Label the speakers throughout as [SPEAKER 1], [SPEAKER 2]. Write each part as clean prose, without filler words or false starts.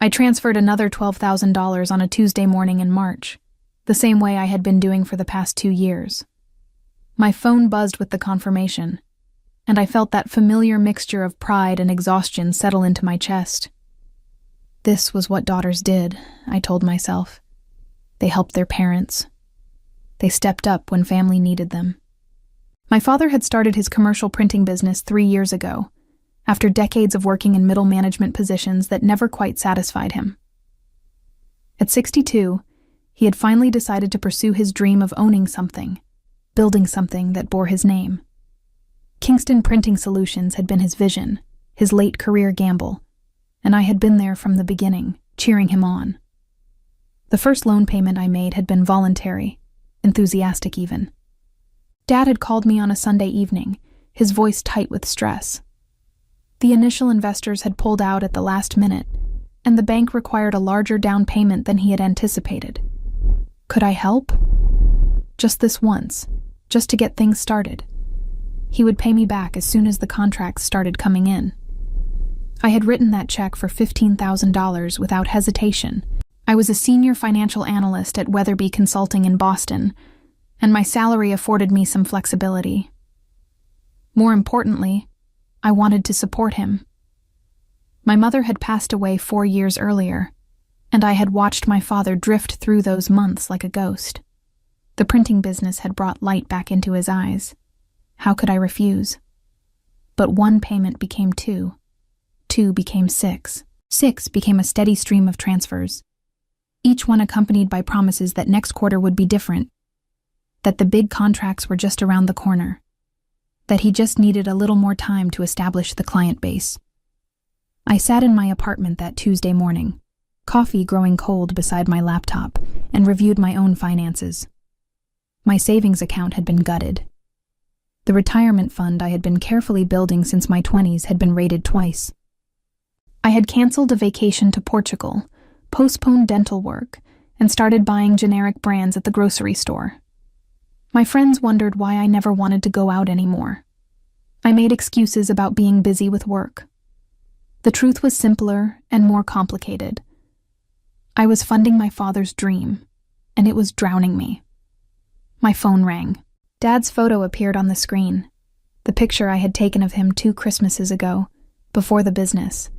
[SPEAKER 1] I transferred another $12,000 on a Tuesday morning in March, the same way I had been doing for the past 2 years. My phone buzzed with the confirmation, and I felt that familiar mixture of pride and exhaustion settle into my chest. This was what daughters did, I told myself. They helped their parents. They stepped up when family needed them. My father had started his commercial printing business 3 years ago, after decades of working in middle management positions that never quite satisfied him. At 62, he had finally decided to pursue his dream of owning something, building something that bore his name. Kingston Printing Solutions had been his vision, his late career gamble, and I had been there from the beginning, cheering him on. The first loan payment I made had been voluntary, enthusiastic even. Dad had called me on a Sunday evening, his voice tight with stress. The initial investors had pulled out at the last minute, and the bank required a larger down payment than he had anticipated. Could I help? Just this once, just to get things started. He would pay me back as soon as the contracts started coming in. I had written that check for $15,000 without hesitation. I was a senior financial analyst at Weatherby Consulting in Boston, and my salary afforded me some flexibility. More importantly, I wanted to support him. My mother had passed away 4 years earlier, and I had watched my father drift through those months like a ghost. The printing business had brought light back into his eyes. How could I refuse? But 1 payment became 2. 2 became 6. 6 became a steady stream of transfers, each one accompanied by promises that next quarter would be different, that the big contracts were just around the corner, that he just needed a little more time to establish the client base. I sat in my apartment that Tuesday morning, coffee growing cold beside my laptop, and reviewed my own finances. My savings account had been gutted. The retirement fund I had been carefully building since my 20s had been raided twice. I had canceled a vacation to Portugal, postponed dental work, and started buying generic brands at the grocery store. My friends wondered why I never wanted to go out anymore. I made excuses about being busy with work. The truth was simpler and more complicated. I was funding my father's dream, and it was drowning me. My phone rang. Dad's photo appeared on the screen, the picture I had taken of him 2 Christmases ago, before the business,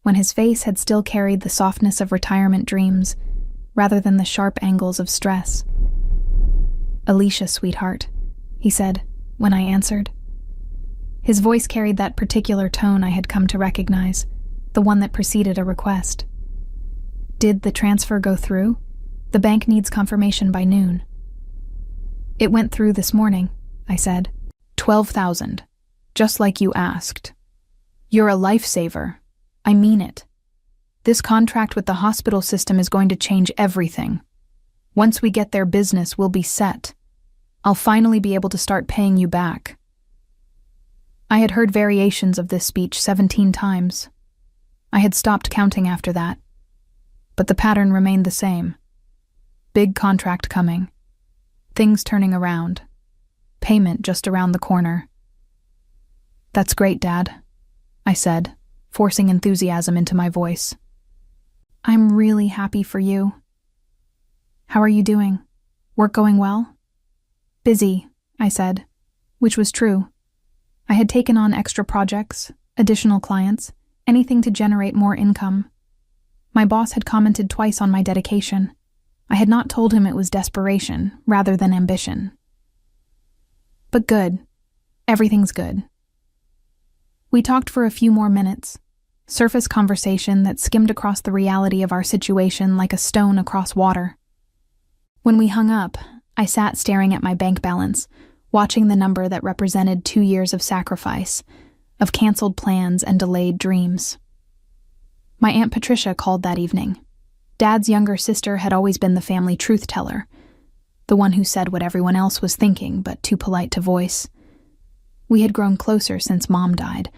[SPEAKER 1] when his face had still carried the softness of retirement dreams, rather than the sharp angles of stress. "Alicia, sweetheart," he said, when I answered. His voice carried that particular tone I had come to recognize, the one that preceded a request. "Did the transfer go through? The bank needs confirmation by noon." "It went through this morning," I said. 12,000, just like you asked. You're a lifesaver. I mean it. This contract with the hospital system is going to change everything. Once we get their business, we'll be set. I'll finally be able to start paying you back." I had heard variations of this speech 17 times. I had stopped counting after that. But the pattern remained the same. Big contract coming. Things turning around. Payment just around the corner. "That's great, Dad," I said, forcing enthusiasm into my voice. "I'm really happy for you. How are you doing? Work going well?" "Busy," I said, which was true. I had taken on extra projects, additional clients, anything to generate more income. My boss had commented twice on my dedication. I had not told him it was desperation rather than ambition. But good. Everything's good. We talked for a few more minutes, surface conversation that skimmed across the reality of our situation like a stone across water. When we hung up, I sat staring at my bank balance, watching the number that represented 2 years of sacrifice, of canceled plans and delayed dreams. My Aunt Patricia called that evening. Dad's younger sister had always been the family truth teller, the one who said what everyone else was thinking but too polite to voice. We had grown closer since Mom died,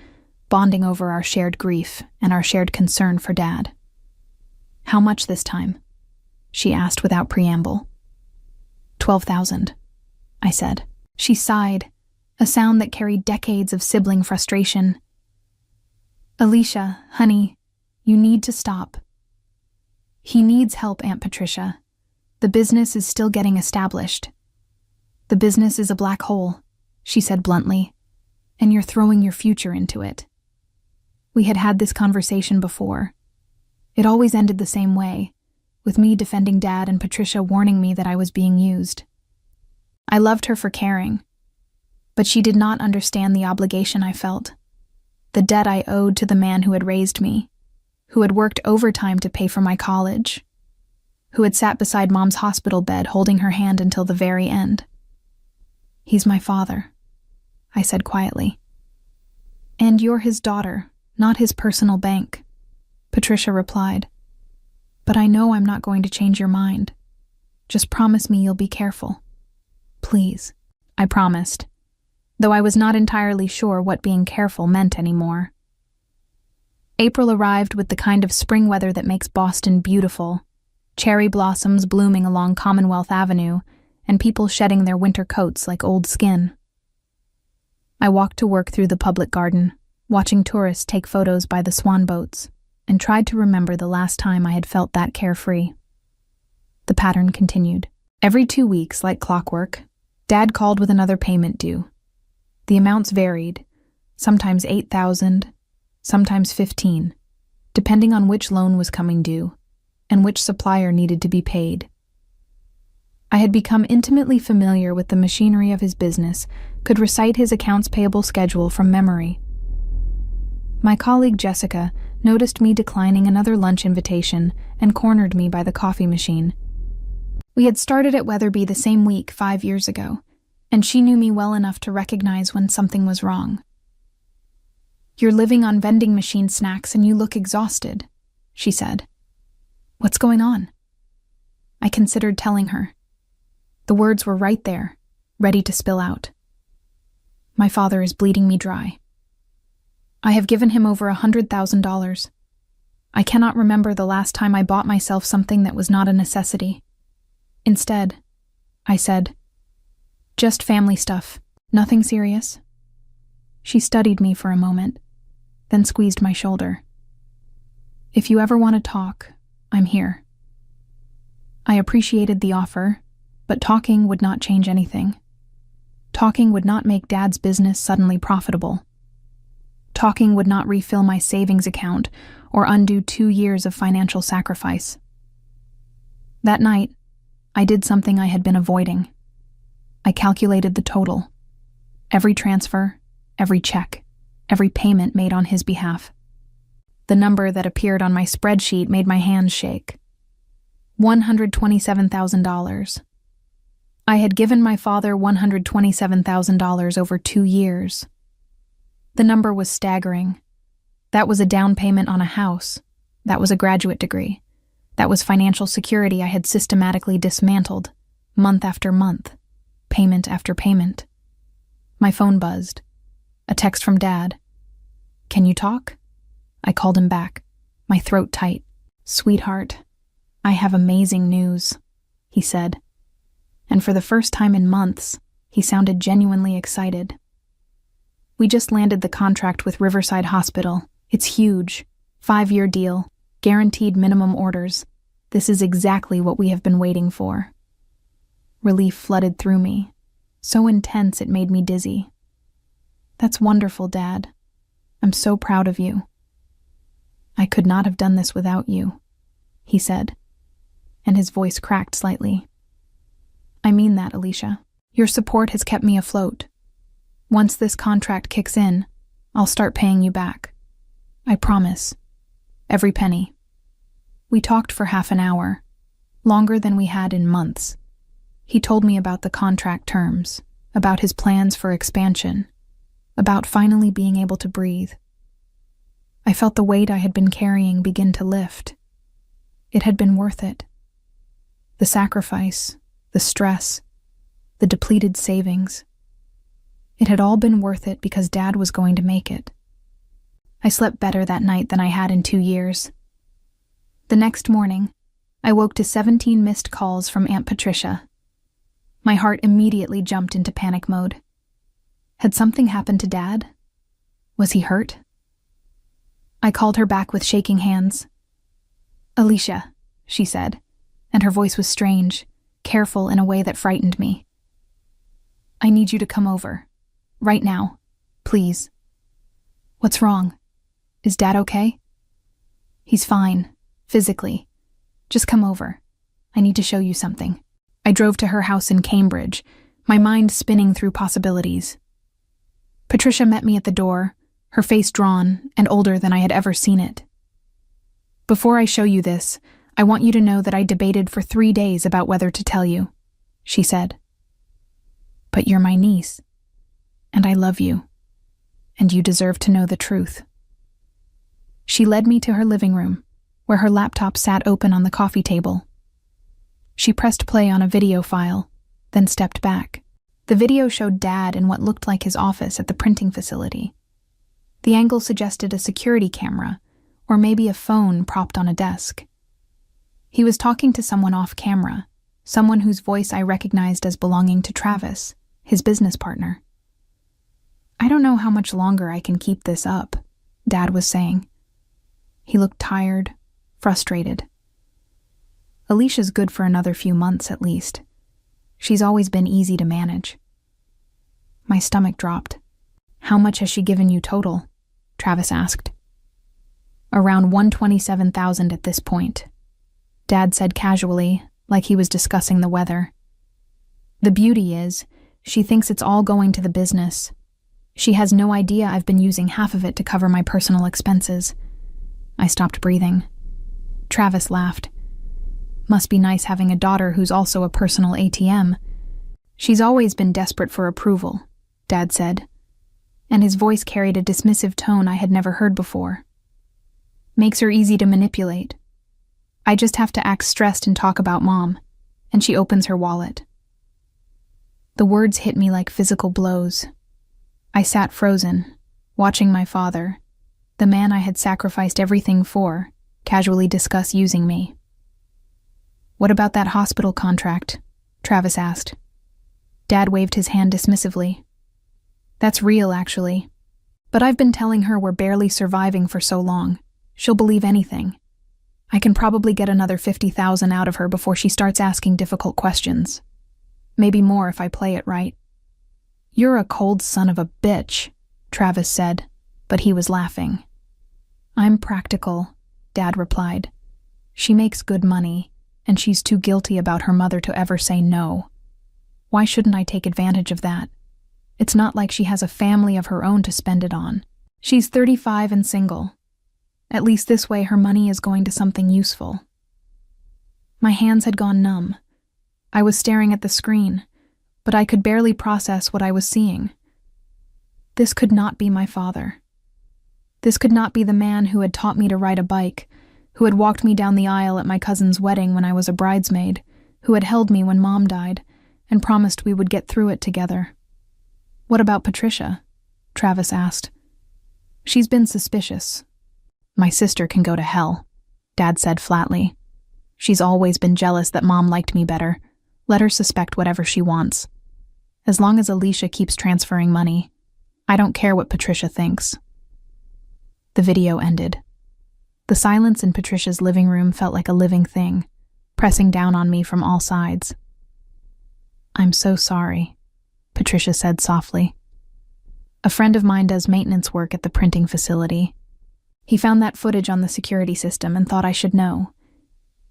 [SPEAKER 1] bonding over our shared grief and our shared concern for Dad. "How much this time?" she asked without preamble. 12,000, I said. She sighed, a sound that carried decades of sibling frustration. "Alicia, honey, you need to stop. He needs help, Aunt Patricia. The business is still getting established. The business is a black hole, she said bluntly, and you're throwing your future into it. We had had this conversation before. It always ended the same way, with me defending Dad and Patricia warning me that I was being used. I loved her for caring, but she did not understand the obligation I felt, the debt I owed to the man who had raised me, who had worked overtime to pay for my college, who had sat beside Mom's hospital bed holding her hand until the very end. He's my father, I said quietly. And you're his daughter, not his personal bank, Patricia replied. But I know I'm not going to change your mind. Just promise me you'll be careful. Please, I promised, though I was not entirely sure what being careful meant anymore. April arrived with the kind of spring weather that makes Boston beautiful, cherry blossoms blooming along Commonwealth Avenue, and people shedding their winter coats like old skin. I walked to work through the public garden, watching tourists take photos by the swan boats, and tried to remember the last time I had felt that carefree. The pattern continued. Every 2 weeks, like clockwork, Dad called with another payment due. The amounts varied, sometimes $8,000, sometimes $15,000, depending on which loan was coming due and which supplier needed to be paid. I had become intimately familiar with the machinery of his business, could recite his accounts payable schedule from memory. My colleague Jessica noticed me declining another lunch invitation and cornered me by the coffee machine. We had started at Weatherby the same week 5 years ago, and she knew me well enough to recognize when something was wrong. You're living on vending machine snacks and you look exhausted, she said. What's going on? I considered telling her. The words were right there, ready to spill out. My father is bleeding me dry. I have given him over $100,000. I cannot remember the last time I bought myself something that was not a necessity. Instead, I said, just family stuff, nothing serious. She studied me for a moment, then squeezed my shoulder. If you ever want to talk, I'm here. I appreciated the offer, but talking would not change anything. Talking would not make Dad's business suddenly profitable. Talking would not refill my savings account or undo 2 years of financial sacrifice. That night, I did something I had been avoiding. I calculated the total. Every transfer, every check, every payment made on his behalf. The number that appeared on my spreadsheet made my hands shake. $127,000. I had given my father $127,000 over 2 years. The number was staggering. That was a down payment on a house. That was a graduate degree. That was financial security I had systematically dismantled, month after month, payment after payment. My phone buzzed. A text from Dad. Can you talk? I called him back, my throat tight. Sweetheart, I have amazing news, he said. And for the first time in months, he sounded genuinely excited. We just landed the contract with Riverside Hospital. It's huge. 5-year deal. Guaranteed minimum orders. This is exactly what we have been waiting for. Relief flooded through me, so intense it made me dizzy. That's wonderful, Dad. I'm so proud of you. I could not have done this without you, he said, and his voice cracked slightly. I mean that, Alicia. Your support has kept me afloat. Once this contract kicks in, I'll start paying you back. I promise. Every penny. We talked for half an hour, longer than we had in months. He told me about the contract terms, about his plans for expansion, about finally being able to breathe. I felt the weight I had been carrying begin to lift. It had been worth it. The sacrifice, the stress, the depleted savings. It had all been worth it because Dad was going to make it. I slept better that night than I had in 2 years. The next morning, I woke to 17 missed calls from Aunt Patricia. My heart immediately jumped into panic mode. Had something happened to Dad? Was he hurt? I called her back with shaking hands. Alicia, she said, and her voice was strange, careful in a way that frightened me. I need you to come over. Right now. Please. What's wrong? Is Dad okay? He's fine, physically. Just come over. I need to show you something. I drove to her house in Cambridge, my mind spinning through possibilities. Patricia met me at the door, her face drawn and older than I had ever seen it. Before I show you this, I want you to know that I debated for 3 days about whether to tell you, she said. But you're my niece, and I love you, and you deserve to know the truth. She led me to her living room, where her laptop sat open on the coffee table. She pressed play on a video file, then stepped back. The video showed Dad in what looked like his office at the printing facility. The angle suggested a security camera, or maybe a phone propped on a desk. He was talking to someone off camera, someone whose voice I recognized as belonging to Travis, his business partner. I don't know how much longer I can keep this up, Dad was saying. He looked tired, frustrated. Alicia's good for another few months at least. She's always been easy to manage. My stomach dropped. How much has she given you total? Travis asked. Around $127,000 at this point, Dad said casually, like he was discussing the weather. The beauty is, she thinks it's all going to the business. She has no idea I've been using half of it to cover my personal expenses. I stopped breathing. Travis laughed. Must be nice having a daughter who's also a personal ATM. She's always been desperate for approval, Dad said, and his voice carried a dismissive tone I had never heard before. Makes her easy to manipulate. I just have to act stressed and talk about Mom, and she opens her wallet. The words hit me like physical blows. I sat frozen, watching my father, the man I had sacrificed everything for, casually discuss using me. What about that hospital contract? Travis asked. Dad waved his hand dismissively. That's real, actually. But I've been telling her we're barely surviving for so long. She'll believe anything. I can probably get another $50,000 out of her before she starts asking difficult questions. Maybe more if I play it right. You're a cold son of a bitch, Travis said, but he was laughing. I'm practical, Dad replied. She makes good money, and she's too guilty about her mother to ever say no. Why shouldn't I take advantage of that? It's not like she has a family of her own to spend it on. She's 35 and single. At least this way her money is going to something useful. My hands had gone numb. I was staring at the screen, but I could barely process what I was seeing. This could not be my father. This could not be the man who had taught me to ride a bike, who had walked me down the aisle at my cousin's wedding when I was a bridesmaid, who had held me when Mom died, and promised we would get through it together. What about Patricia? Travis asked. She's been suspicious. My sister can go to hell, Dad said flatly. She's always been jealous that Mom liked me better. Let her suspect whatever she wants. As long as Alicia keeps transferring money, I don't care what Patricia thinks. The video ended. The silence in Patricia's living room felt like a living thing, pressing down on me from all sides. I'm so sorry, Patricia said softly. A friend of mine does maintenance work at the printing facility. He found that footage on the security system and thought I should know.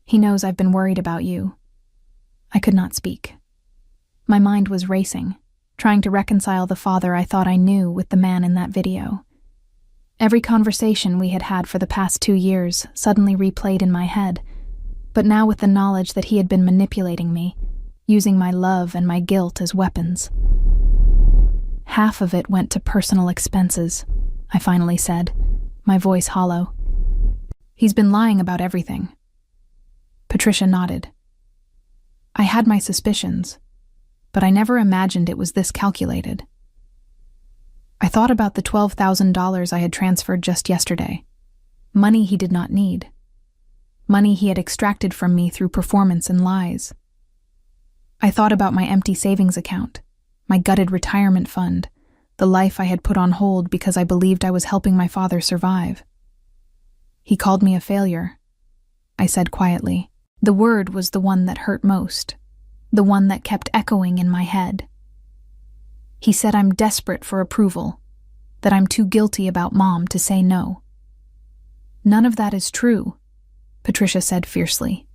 [SPEAKER 1] He knows I've been worried about you. I could not speak. My mind was racing, trying to reconcile the father I thought I knew with the man in that video. Every conversation we had had for the past 2 years suddenly replayed in my head, but now with the knowledge that he had been manipulating me, using my love and my guilt as weapons. Half of it went to personal expenses, I finally said, my voice hollow. He's been lying about everything. Patricia nodded. I had my suspicions, but I never imagined it was this calculated. I thought about the $12,000 I had transferred just yesterday. Money he did not need. Money he had extracted from me through performance and lies. I thought about my empty savings account, my gutted retirement fund, the life I had put on hold because I believed I was helping my father survive. He called me a failure, I said quietly. The word was the one that hurt most, the one that kept echoing in my head. He said I'm desperate for approval, that I'm too guilty about Mom to say no. None of that is true, Patricia said fiercely.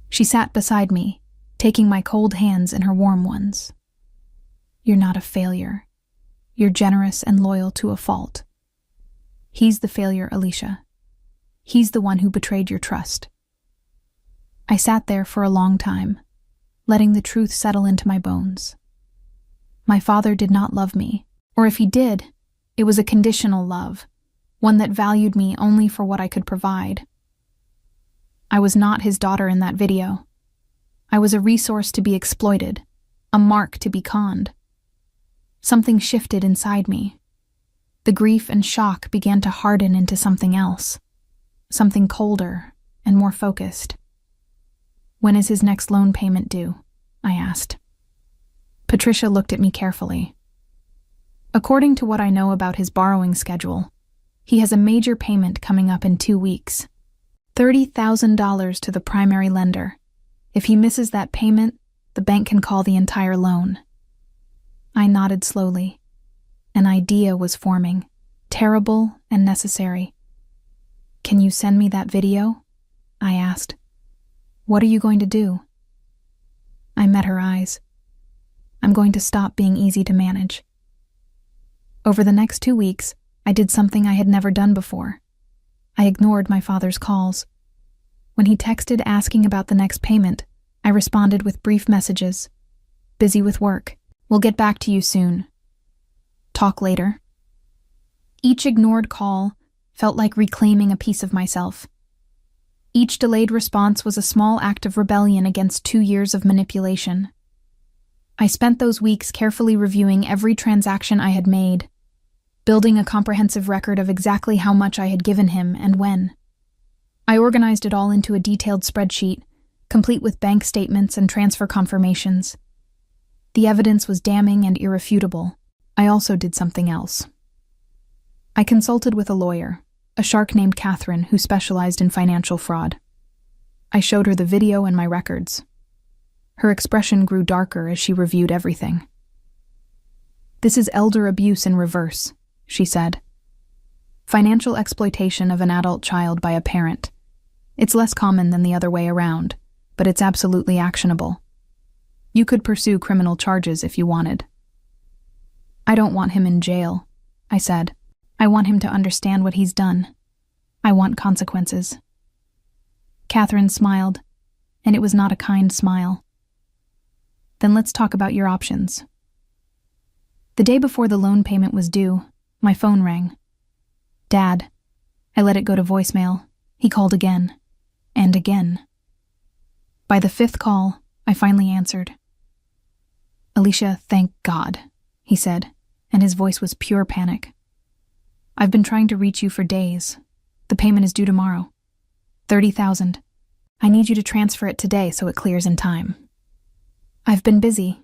[SPEAKER 1] She sat beside me, taking my cold hands in her warm ones. You're not a failure. You're generous and loyal to a fault. He's the failure, Alicia. He's the one who betrayed your trust. I sat there for a long time, letting the truth settle into my bones. My father did not love me, or if he did, it was a conditional love, one that valued me only for what I could provide. I was not his daughter in that video. I was a resource to be exploited, a mark to be conned. Something shifted inside me. The grief and shock began to harden into something else, something colder and more focused. When is his next loan payment due? I asked. Patricia looked at me carefully. According to what I know about his borrowing schedule, he has a major payment coming up in 2 weeks. $30,000 to the primary lender. If he misses that payment, the bank can call the entire loan. I nodded slowly. An idea was forming, terrible and necessary. Can you send me that video? I asked. What are you going to do? I met her eyes. I'm going to stop being easy to manage. Over the next 2 weeks, I did something I had never done before. I ignored my father's calls. When he texted asking about the next payment, I responded with brief messages. Busy with work. We'll get back to you soon. Talk later. Each ignored call felt like reclaiming a piece of myself. Each delayed response was a small act of rebellion against 2 years of manipulation. I spent those weeks carefully reviewing every transaction I had made, building a comprehensive record of exactly how much I had given him and when. I organized it all into a detailed spreadsheet, complete with bank statements and transfer confirmations. The evidence was damning and irrefutable. I also did something else. I consulted with a lawyer, a shark named Catherine who specialized in financial fraud. I showed her the video and my records. Her expression grew darker as she reviewed everything. This is elder abuse in reverse, she said. Financial exploitation of an adult child by a parent. It's less common than the other way around, but it's absolutely actionable. You could pursue criminal charges if you wanted. I don't want him in jail, I said. I want him to understand what he's done. I want consequences. Catherine smiled, and it was not a kind smile. Then let's talk about your options. The day before the loan payment was due, my phone rang. Dad. I let it go to voicemail. He called again. And again. By the 5th call, I finally answered. Alicia, thank God, he said, and his voice was pure panic. I've been trying to reach you for days. The payment is due tomorrow. $30,000. I need you to transfer it today so it clears in time. I've been busy,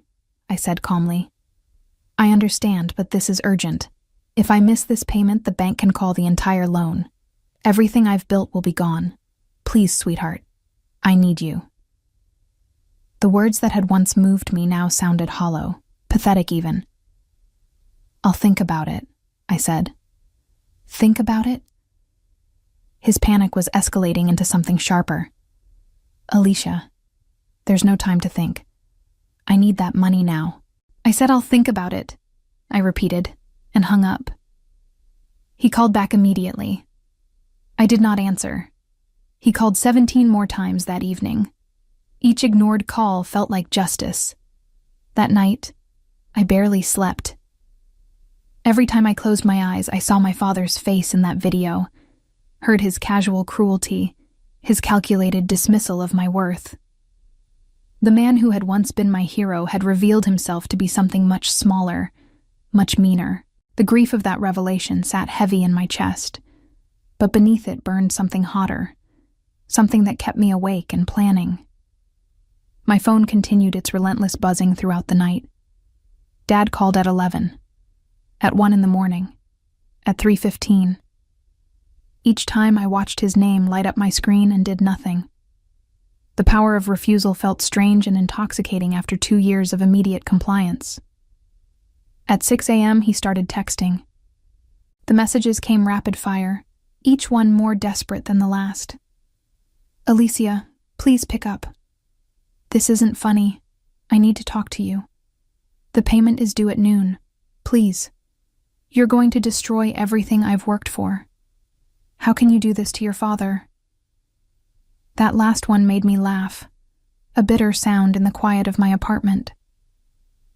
[SPEAKER 1] I said calmly. I understand, but this is urgent. If I miss this payment, the bank can call the entire loan. Everything I've built will be gone. Please, sweetheart. I need you. The words that had once moved me now sounded hollow, pathetic even. I'll think about it, I said. Think about it? His panic was escalating into something sharper. Alicia, there's no time to think. I need that money now. I said I'll think about it, I repeated, and hung up. He called back immediately. I did not answer. He called 17 more times that evening. Each ignored call felt like justice. That night, I barely slept. Every time I closed my eyes, I saw my father's face in that video, heard his casual cruelty, his calculated dismissal of my worth. The man who had once been my hero had revealed himself to be something much smaller, much meaner. The grief of that revelation sat heavy in my chest, but beneath it burned something hotter, something that kept me awake and planning. My phone continued its relentless buzzing throughout the night. Dad called at 11, at 1 in the morning, at 3:15. Each time I watched his name light up my screen and did nothing. The power of refusal felt strange and intoxicating after 2 years of immediate compliance. At 6 a.m., he started texting. The messages came rapid fire, each one more desperate than the last. Alicia, please pick up. This isn't funny. I need to talk to you. The payment is due at noon. Please. You're going to destroy everything I've worked for. How can you do this to your father? That last one made me laugh, a bitter sound in the quiet of my apartment.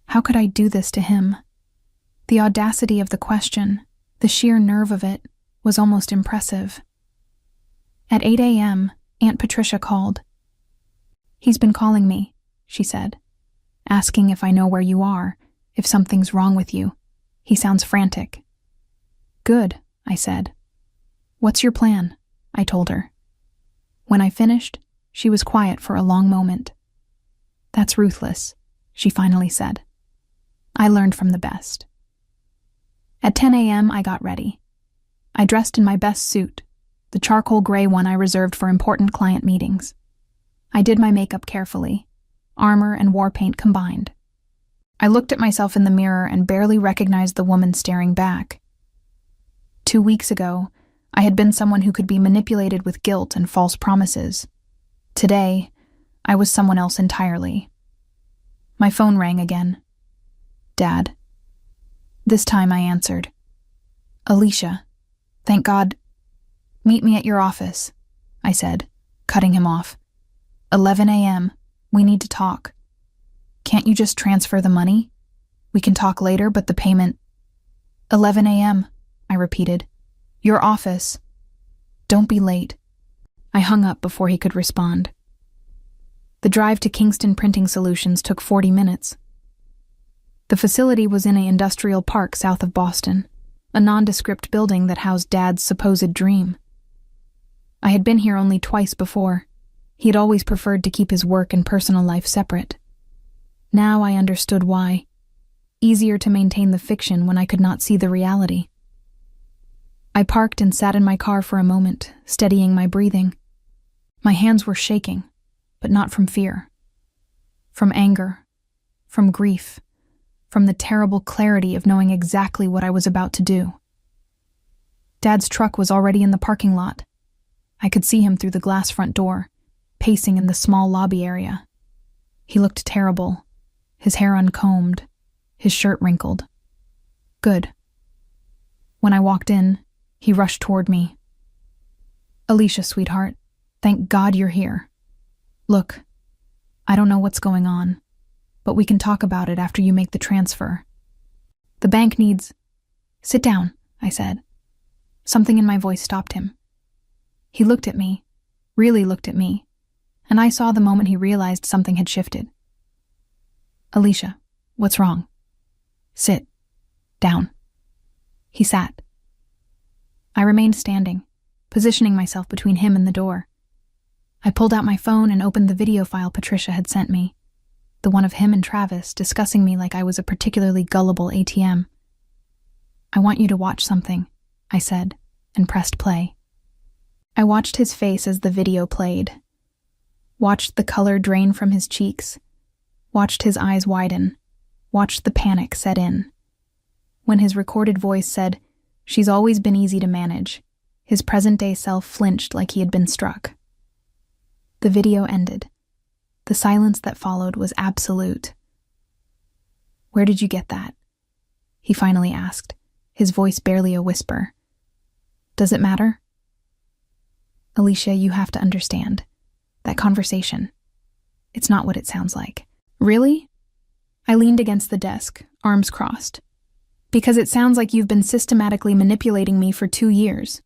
[SPEAKER 1] How could I do this to him? The audacity of the question, the sheer nerve of it, was almost impressive. At 8 a.m., Aunt Patricia called. He's been calling me, she said, asking if I know where you are, if something's wrong with you. He sounds frantic. Good, I said. What's your plan? I told her. When I finished, she was quiet for a long moment. That's ruthless, she finally said. I learned from the best. At 10 a.m., I got ready. I dressed in my best suit, the charcoal gray one I reserved for important client meetings. I did my makeup carefully, armor and war paint combined. I looked at myself in the mirror and barely recognized the woman staring back. 2 weeks ago, I had been someone who could be manipulated with guilt and false promises. Today, I was someone else entirely. My phone rang again. Dad. This time I answered. Alicia. Thank God. Meet me at your office, I said, cutting him off. 11 a.m. We need to talk. Can't you just transfer the money? We can talk later, but the payment... 11 a.m., I repeated. Your office. Don't be late. I hung up before he could respond. The drive to Kingston Printing Solutions took 40 minutes. The facility was in an industrial park south of Boston, a nondescript building that housed Dad's supposed dream. I had been here only twice before. He had always preferred to keep his work and personal life separate. Now I understood why. Easier to maintain the fiction when I could not see the reality. I parked and sat in my car for a moment, steadying my breathing. My hands were shaking, but not from fear. From anger, from grief, from the terrible clarity of knowing exactly what I was about to do. Dad's truck was already in the parking lot. I could see him through the glass front door, pacing in the small lobby area. He looked terrible, his hair uncombed, his shirt wrinkled. Good. When I walked in, he rushed toward me. Alicia, sweetheart, thank God you're here. Look, I don't know what's going on, but we can talk about it after you make the transfer. The bank needs... Sit down, I said. Something in my voice stopped him. He looked at me, really looked at me, and I saw the moment he realized something had shifted. Alicia, what's wrong? Sit. Down. He sat. I remained standing, positioning myself between him and the door. I pulled out my phone and opened the video file Patricia had sent me, the one of him and Travis discussing me like I was a particularly gullible ATM. I want you to watch something, I said, and pressed play. I watched his face as the video played, watched the color drain from his cheeks, watched his eyes widen, watched the panic set in. When his recorded voice said, "She's always been easy to manage," his present-day self flinched like he had been struck. The video ended. The silence that followed was absolute. "Where did you get that?" he finally asked, his voice barely a whisper. "Does it matter?" Alicia, you have to understand. That conversation. It's not what it sounds like. Really? I leaned against the desk, arms crossed. Because it sounds like you've been systematically manipulating me for 2 years.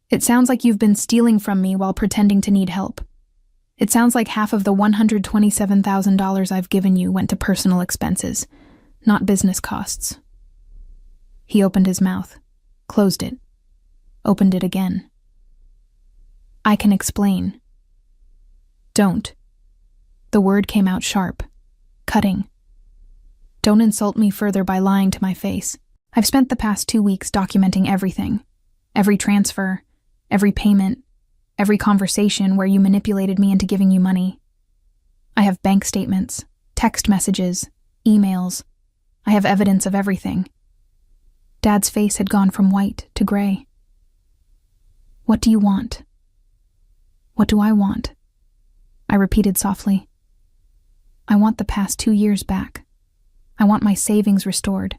[SPEAKER 1] It sounds like you've been stealing from me while pretending to need help. It sounds like half of the $127,000 I've given you went to personal expenses, not business costs. He opened his mouth, closed it, opened it again. I can explain. Don't. The word came out sharp, cutting. Don't insult me further by lying to my face. I've spent the past 2 weeks documenting everything. Every transfer, every payment, every conversation where you manipulated me into giving you money. I have bank statements, text messages, emails. I have evidence of everything. Dad's face had gone from white to gray. What do you want? What do I want? I repeated softly. I want the past 2 years back. I want my savings restored.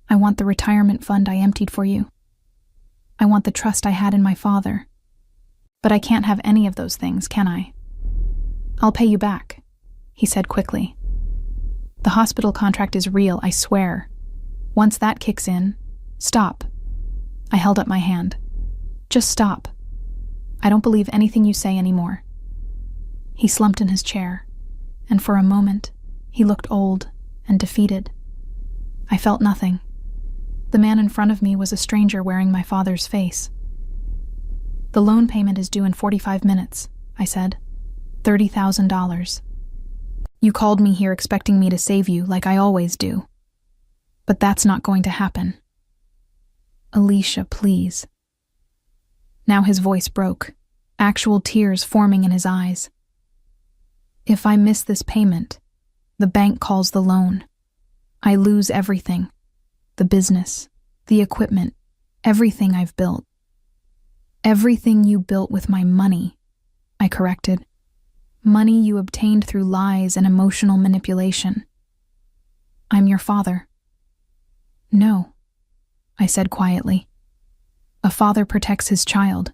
[SPEAKER 1] I want the retirement fund I emptied for you. I want the trust I had in my father. But I can't have any of those things, can I? I'll pay you back, he said quickly. The hospital contract is real, I swear. Once that kicks in, stop. I held up my hand. Just stop. I don't believe anything you say anymore. He slumped in his chair, and for a moment, he looked old and defeated. I felt nothing. The man in front of me was a stranger wearing my father's face. The loan payment is due in 45 minutes, I said. $30,000. You called me here expecting me to save you like I always do. But that's not going to happen. Alicia, please. Now his voice broke, actual tears forming in his eyes. If I miss this payment, the bank calls the loan. I lose everything. The business, the equipment, everything I've built. Everything you built with my money, I corrected. Money you obtained through lies and emotional manipulation. I'm your father. No, I said quietly. A father protects his child.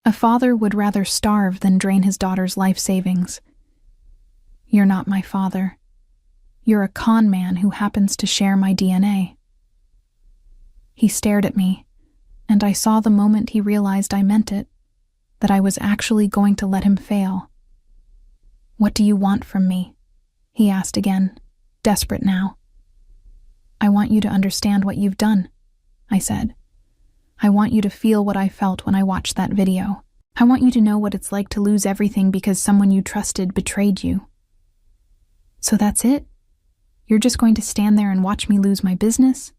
[SPEAKER 1] A father would rather starve than drain his daughter's life savings. You're not my father. You're a con man who happens to share my DNA. He stared at me, and I saw the moment he realized I meant it, that I was actually going to let him fail. What do you want from me? He asked again, desperate now. I want you to understand what you've done, I said. I want you to feel what I felt when I watched that video. I want you to know what it's like to lose everything because someone you trusted betrayed you. So that's it? You're just going to stand there and watch me lose my business?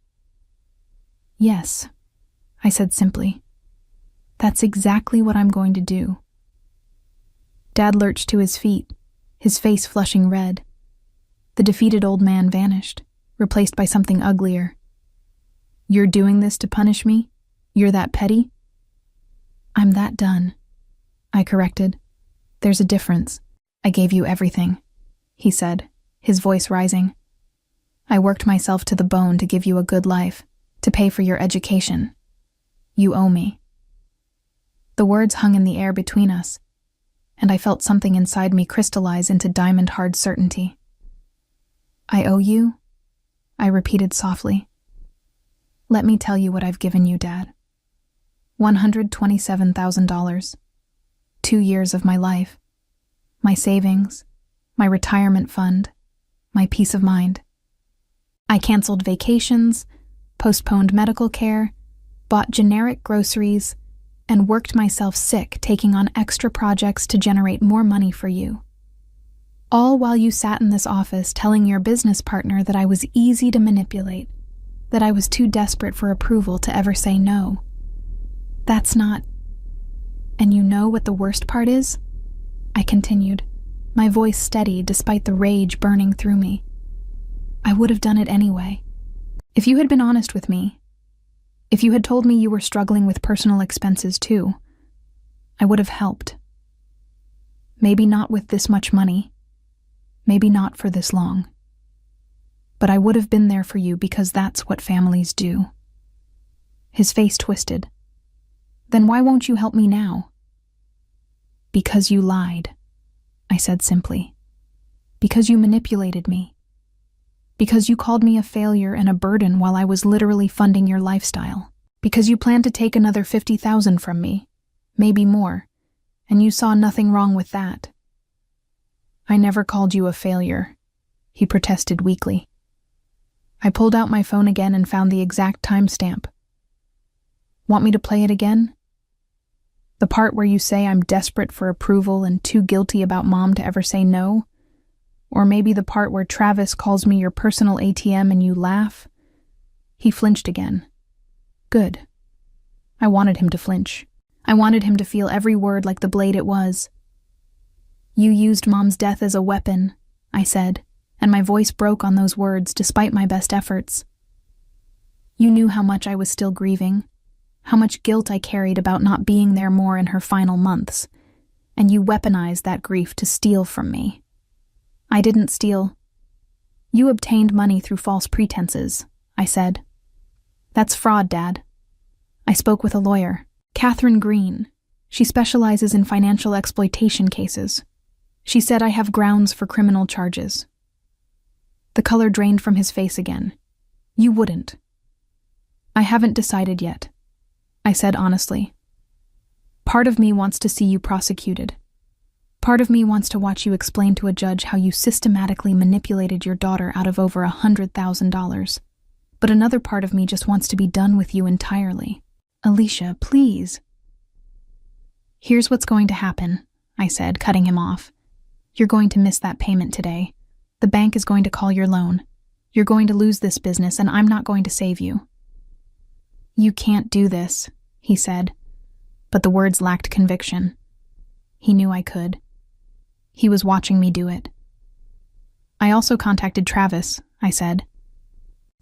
[SPEAKER 1] Yes, I said simply. That's exactly what I'm going to do. Dad lurched to his feet, his face flushing red. The defeated old man vanished, replaced by something uglier. You're doing this to punish me? You're that petty? I'm that done, I corrected. There's a difference. I gave you everything, he said, his voice rising. I worked myself to the bone to give you a good life, to pay for your education. You owe me. The words hung in the air between us, and I felt something inside me crystallize into diamond-hard certainty. I owe you? I repeated softly. Let me tell you what I've given you, Dad. $127,000. 2 years of my life. My savings. My retirement fund. My peace of mind. I canceled vacations, postponed medical care, bought generic groceries, and worked myself sick taking on extra projects to generate more money for you. All while you sat in this office telling your business partner that I was easy to manipulate, that I was too desperate for approval to ever say no. That's not... And you know what the worst part is? I continued, my voice steady despite the rage burning through me. I would have done it anyway. If you had been honest with me, if you had told me you were struggling with personal expenses too, I would have helped. Maybe not with this much money, maybe not for this long. But I would have been there for you because that's what families do. His face twisted. Then why won't you help me now? Because you lied, I said simply. Because you manipulated me. Because you called me a failure and a burden while I was literally funding your lifestyle. Because you planned to take another $50,000 from me, maybe more, and you saw nothing wrong with that. I never called you a failure, he protested weakly. I pulled out my phone again and found the exact timestamp. Want me to play it again? The part where you say I'm desperate for approval and too guilty about Mom to ever say no? Or maybe the part where Travis calls me your personal ATM and you laugh? He flinched again. Good. I wanted him to flinch. I wanted him to feel every word like the blade it was. You used Mom's death as a weapon, I said, and my voice broke on those words despite my best efforts. You knew how much I was still grieving, how much guilt I carried about not being there more in her final months, and you weaponized that grief to steal from me. I didn't steal. You obtained money through false pretenses, I said. That's fraud, Dad. I spoke with a lawyer, Catherine Green. She specializes in financial exploitation cases. She said I have grounds for criminal charges. The color drained from his face again. You wouldn't. I haven't decided yet, I said honestly. Part of me wants to see you prosecuted. Part of me wants to watch you explain to a judge how you systematically manipulated your daughter out of over $100,000. But another part of me just wants to be done with you entirely. Alicia, please. Here's what's going to happen, I said, cutting him off. You're going to miss that payment today. The bank is going to call your loan. You're going to lose this business, and I'm not going to save you. You can't do this, he said, but the words lacked conviction. He knew I could. He was watching me do it. I also contacted Travis, I said.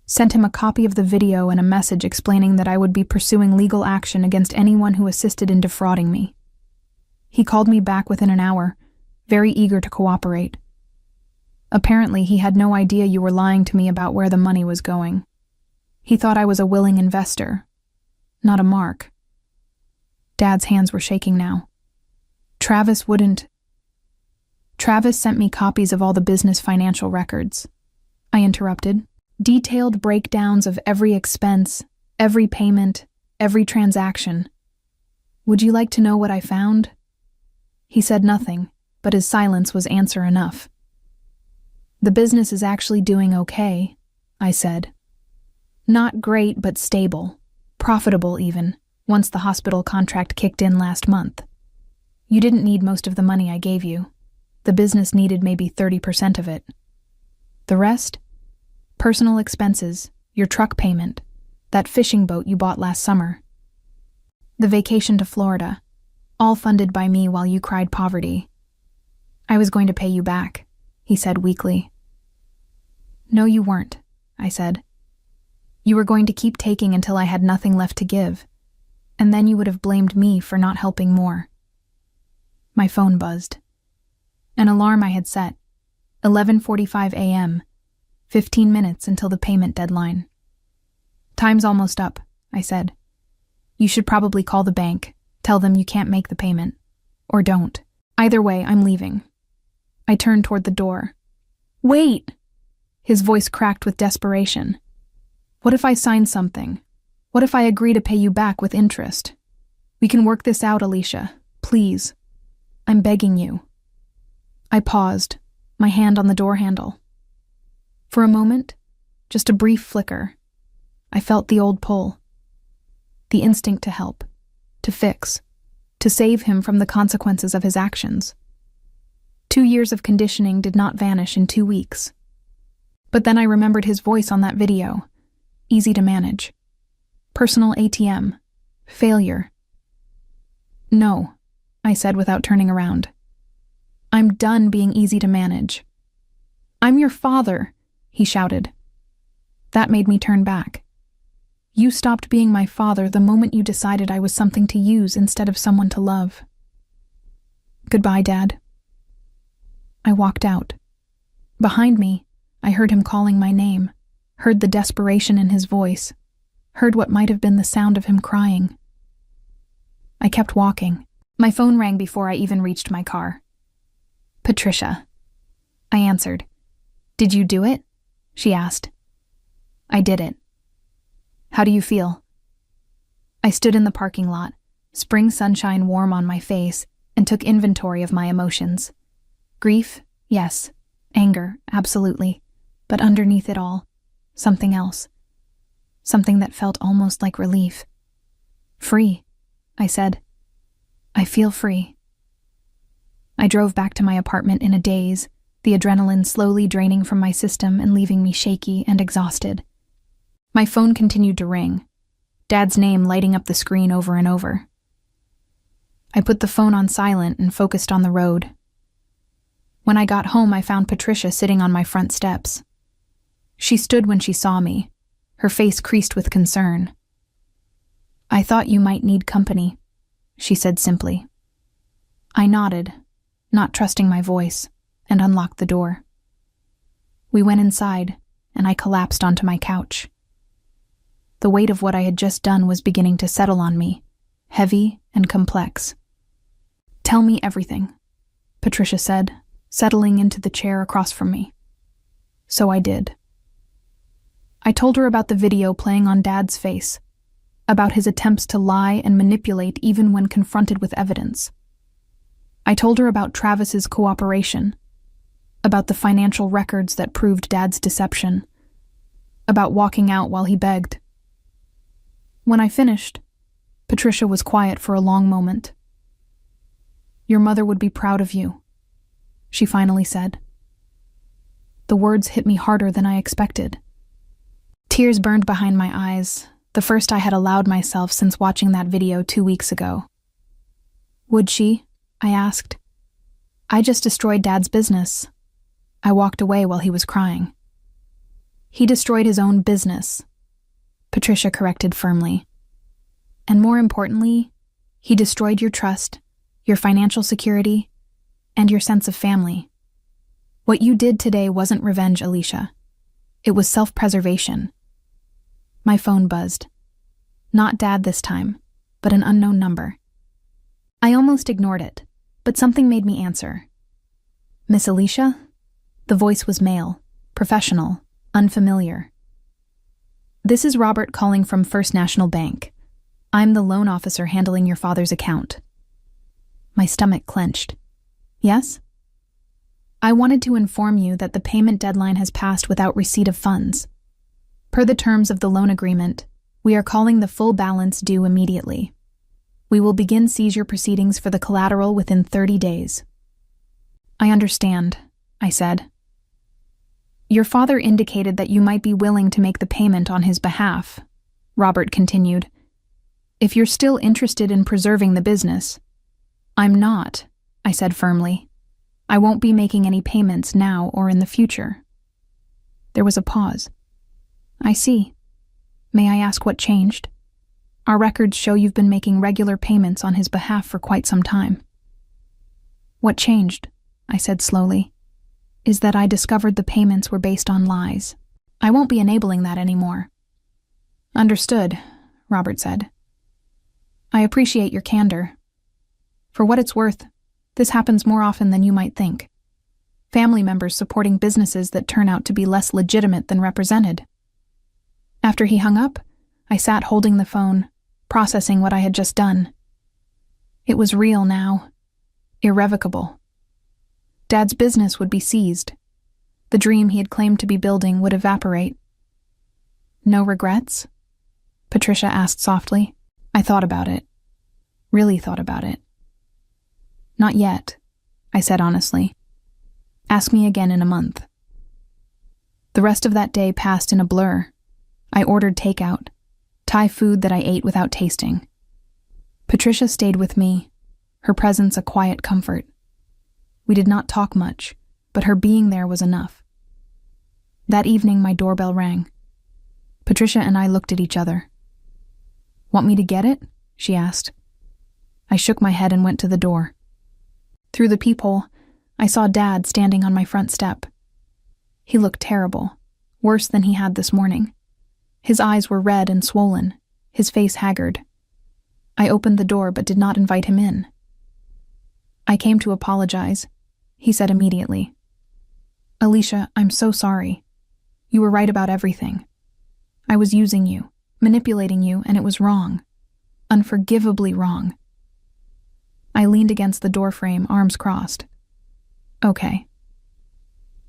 [SPEAKER 1] Sent him a copy of the video and a message explaining that I would be pursuing legal action against anyone who assisted in defrauding me. He called me back within an hour, very eager to cooperate. Apparently, he had no idea you were lying to me about where the money was going. He thought I was a willing investor, not a mark. Dad's hands were shaking now. Travis sent me copies of all the business financial records. I interrupted. Detailed breakdowns of every expense, every payment, every transaction. Would you like to know what I found? He said nothing, but his silence was answer enough. The business is actually doing okay, I said. Not great, but stable. Profitable, even, once the hospital contract kicked in last month. You didn't need most of the money I gave you. The business needed maybe 30% of it. The rest? Personal expenses, your truck payment, that fishing boat you bought last summer. The vacation to Florida, all funded by me while you cried poverty. I was going to pay you back, he said weakly. No, you weren't, I said. You were going to keep taking until I had nothing left to give, and then you would have blamed me for not helping more. My phone buzzed. An alarm I had set, 11:45 a.m., 15 minutes until the payment deadline. Time's almost up, I said. You should probably call the bank, tell them you can't make the payment. Or don't. Either way, I'm leaving. I turned toward the door. Wait! His voice cracked with desperation. What if I sign something? What if I agree to pay you back with interest? We can work this out, Alicia. Please. I'm begging you. I paused, my hand on the door handle. For a moment, just a brief flicker, I felt the old pull. The instinct to help, to fix, to save him from the consequences of his actions. 2 years of conditioning did not vanish in 2 weeks. But then I remembered his voice on that video. Easy to manage. Personal ATM. Failure. No, I said without turning around. I'm done being easy to manage. I'm your father, he shouted. That made me turn back. You stopped being my father the moment you decided I was something to use instead of someone to love. Goodbye, Dad. I walked out. Behind me, I heard him calling my name, heard the desperation in his voice, heard what might have been the sound of him crying. I kept walking. My phone rang before I even reached my car. Patricia. I answered. Did you do it? She asked. I did it. How do you feel? I stood in the parking lot, spring sunshine warm on my face, and took inventory of my emotions. Grief, yes. Anger, absolutely. But underneath it all, something else. Something that felt almost like relief. Free, I said. I feel free. I drove back to my apartment in a daze, the adrenaline slowly draining from my system and leaving me shaky and exhausted. My phone continued to ring, Dad's name lighting up the screen over and over. I put the phone on silent and focused on the road. When I got home, I found Patricia sitting on my front steps. She stood when she saw me, her face creased with concern. "I thought you might need company," she said simply. I nodded, not trusting my voice, and unlocked the door. We went inside, and I collapsed onto my couch. The weight of what I had just done was beginning to settle on me, heavy and complex. "Tell me everything," Patricia said, settling into the chair across from me. So I did. I told her about the video playing on Dad's face, about his attempts to lie and manipulate even when confronted with evidence. I told her about Travis's cooperation, about the financial records that proved Dad's deception, about walking out while he begged. When I finished, Patricia was quiet for a long moment. "Your mother would be proud of you," she finally said. The words hit me harder than I expected. Tears burned behind my eyes, the first I had allowed myself since watching that video 2 weeks ago. "Would she?" I asked. "I just destroyed Dad's business." I walked away while he was crying. "He destroyed his own business," Patricia corrected firmly. "And more importantly, he destroyed your trust, your financial security, and your sense of family. What you did today wasn't revenge, Alicia. It was self-preservation." My phone buzzed. Not Dad this time, but an unknown number. I almost ignored it, but something made me answer. "Miss Alicia?" The voice was male, professional, unfamiliar. "This is Robert calling from First National Bank. I'm the loan officer handling your father's account." My stomach clenched. "Yes?" "I wanted to inform you that the payment deadline has passed without receipt of funds. Per the terms of the loan agreement, we are calling the full balance due immediately. We will begin seizure proceedings for the collateral within 30 days. "I understand," I said. "Your father indicated that you might be willing to make the payment on his behalf," Robert continued. "If you're still interested in preserving the business." "I'm not," I said firmly. "I won't be making any payments now or in the future." There was a pause. "I see. May I ask what changed? Our records show you've been making regular payments on his behalf for quite some time." "What changed," I said slowly, "is that I discovered the payments were based on lies. I won't be enabling that anymore." "Understood," Robert said. "I appreciate your candor. For what it's worth, this happens more often than you might think. Family members supporting businesses that turn out to be less legitimate than represented." After he hung up, I sat holding the phone, processing what I had just done. It was real now. Irrevocable. Dad's business would be seized. The dream he had claimed to be building would evaporate. "No regrets?" Patricia asked softly. I thought about it. Really thought about it. "Not yet," I said honestly. "Ask me again in a month." The rest of that day passed in a blur. I ordered takeout, Thai food that I ate without tasting. Patricia stayed with me, her presence a quiet comfort. We did not talk much, but her being there was enough. That evening my doorbell rang. Patricia and I looked at each other. "Want me to get it?" she asked. I shook my head and went to the door. Through the peephole, I saw Dad standing on my front step. He looked terrible, worse than he had this morning. His eyes were red and swollen, his face haggard. I opened the door but did not invite him in. "I came to apologize," he said immediately. "Alicia, I'm so sorry. You were right about everything. I was using you, manipulating you, and it was wrong. Unforgivably wrong." I leaned against the doorframe, arms crossed. "Okay."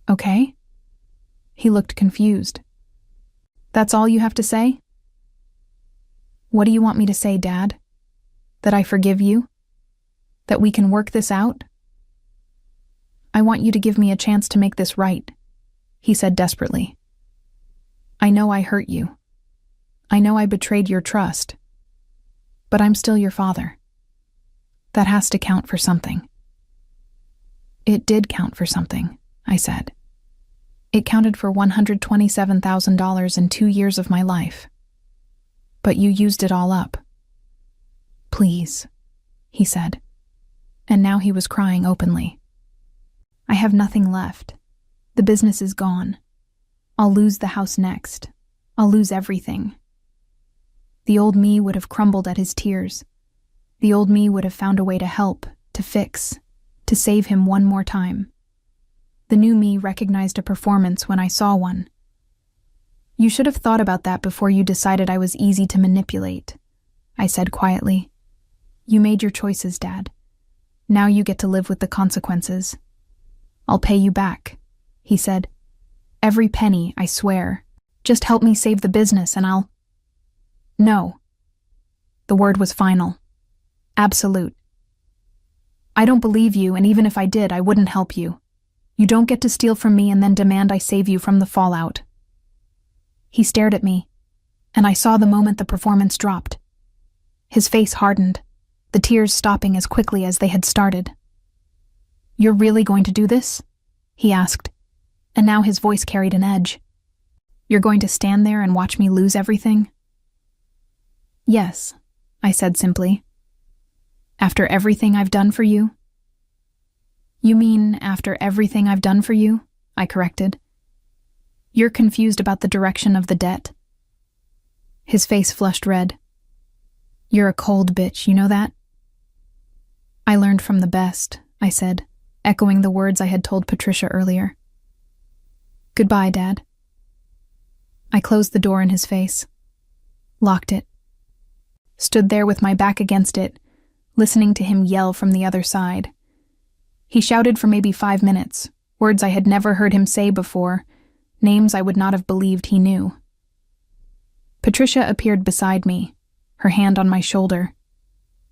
[SPEAKER 1] "Okay?" He looked confused. "That's all you have to say?" "What do you want me to say, Dad? That I forgive you? That we can work this out?" "I want you to give me a chance to make this right," he said desperately. "I know I hurt you. I know I betrayed your trust. But I'm still your father. That has to count for something." It did count for something, I said. It counted for $127,000 in 2 years of my life. But you used it all up. Please, he said. And now he was crying openly. I have nothing left. The business is gone. I'll lose the house next. I'll lose everything. The old me would have crumbled at his tears. The old me would have found a way to help, to fix, to save him one more time. The new me recognized a performance when I saw one. You should have thought about that before you decided I was easy to manipulate, I said quietly. You made your choices, Dad. Now you get to live with the consequences. I'll pay you back, he said. Every penny, I swear. Just help me save the business and I'll... No. The word was final. Absolute. I don't believe you, and even if I did, I wouldn't help you. You don't get to steal from me and then demand I save you from the fallout. He stared at me, and I saw the moment the performance dropped. His face hardened, the tears stopping as quickly as they had started. You're really going to do this? He asked, and now his voice carried an edge. You're going to stand there and watch me lose everything? Yes, I said simply. After everything I've done for you? You mean after everything I've done for you? I corrected. You're confused about the direction of the debt. His face flushed red. You're a cold bitch, you know that? I learned from the best, I said, echoing the words I had told Patricia earlier. Goodbye, Dad. I closed the door in his face, locked it, stood there with my back against it, listening to him yell from the other side. He shouted for maybe 5 minutes, words I had never heard him say before, names I would not have believed he knew. Patricia appeared beside me, her hand on my shoulder.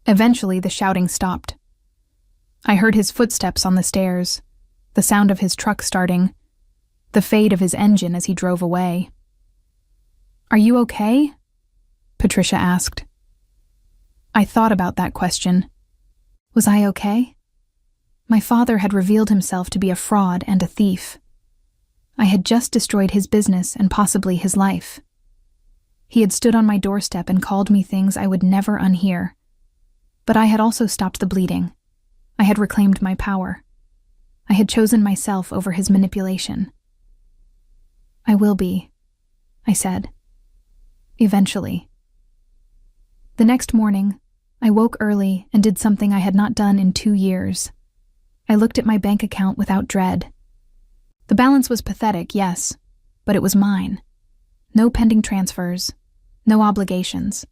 [SPEAKER 1] Eventually, the shouting stopped. I heard his footsteps on the stairs, the sound of his truck starting, the fade of his engine as he drove away. Are you okay? Patricia asked. I thought about that question. Was I okay? My father had revealed himself to be a fraud and a thief. I had just destroyed his business and possibly his life. He had stood on my doorstep and called me things I would never unhear. But I had also stopped the bleeding. I had reclaimed my power. I had chosen myself over his manipulation. I will be, I said. Eventually. The next morning, I woke early and did something I had not done in 2 years. I looked at my bank account without dread. The balance was pathetic, yes, but it was mine. No pending transfers, no obligations.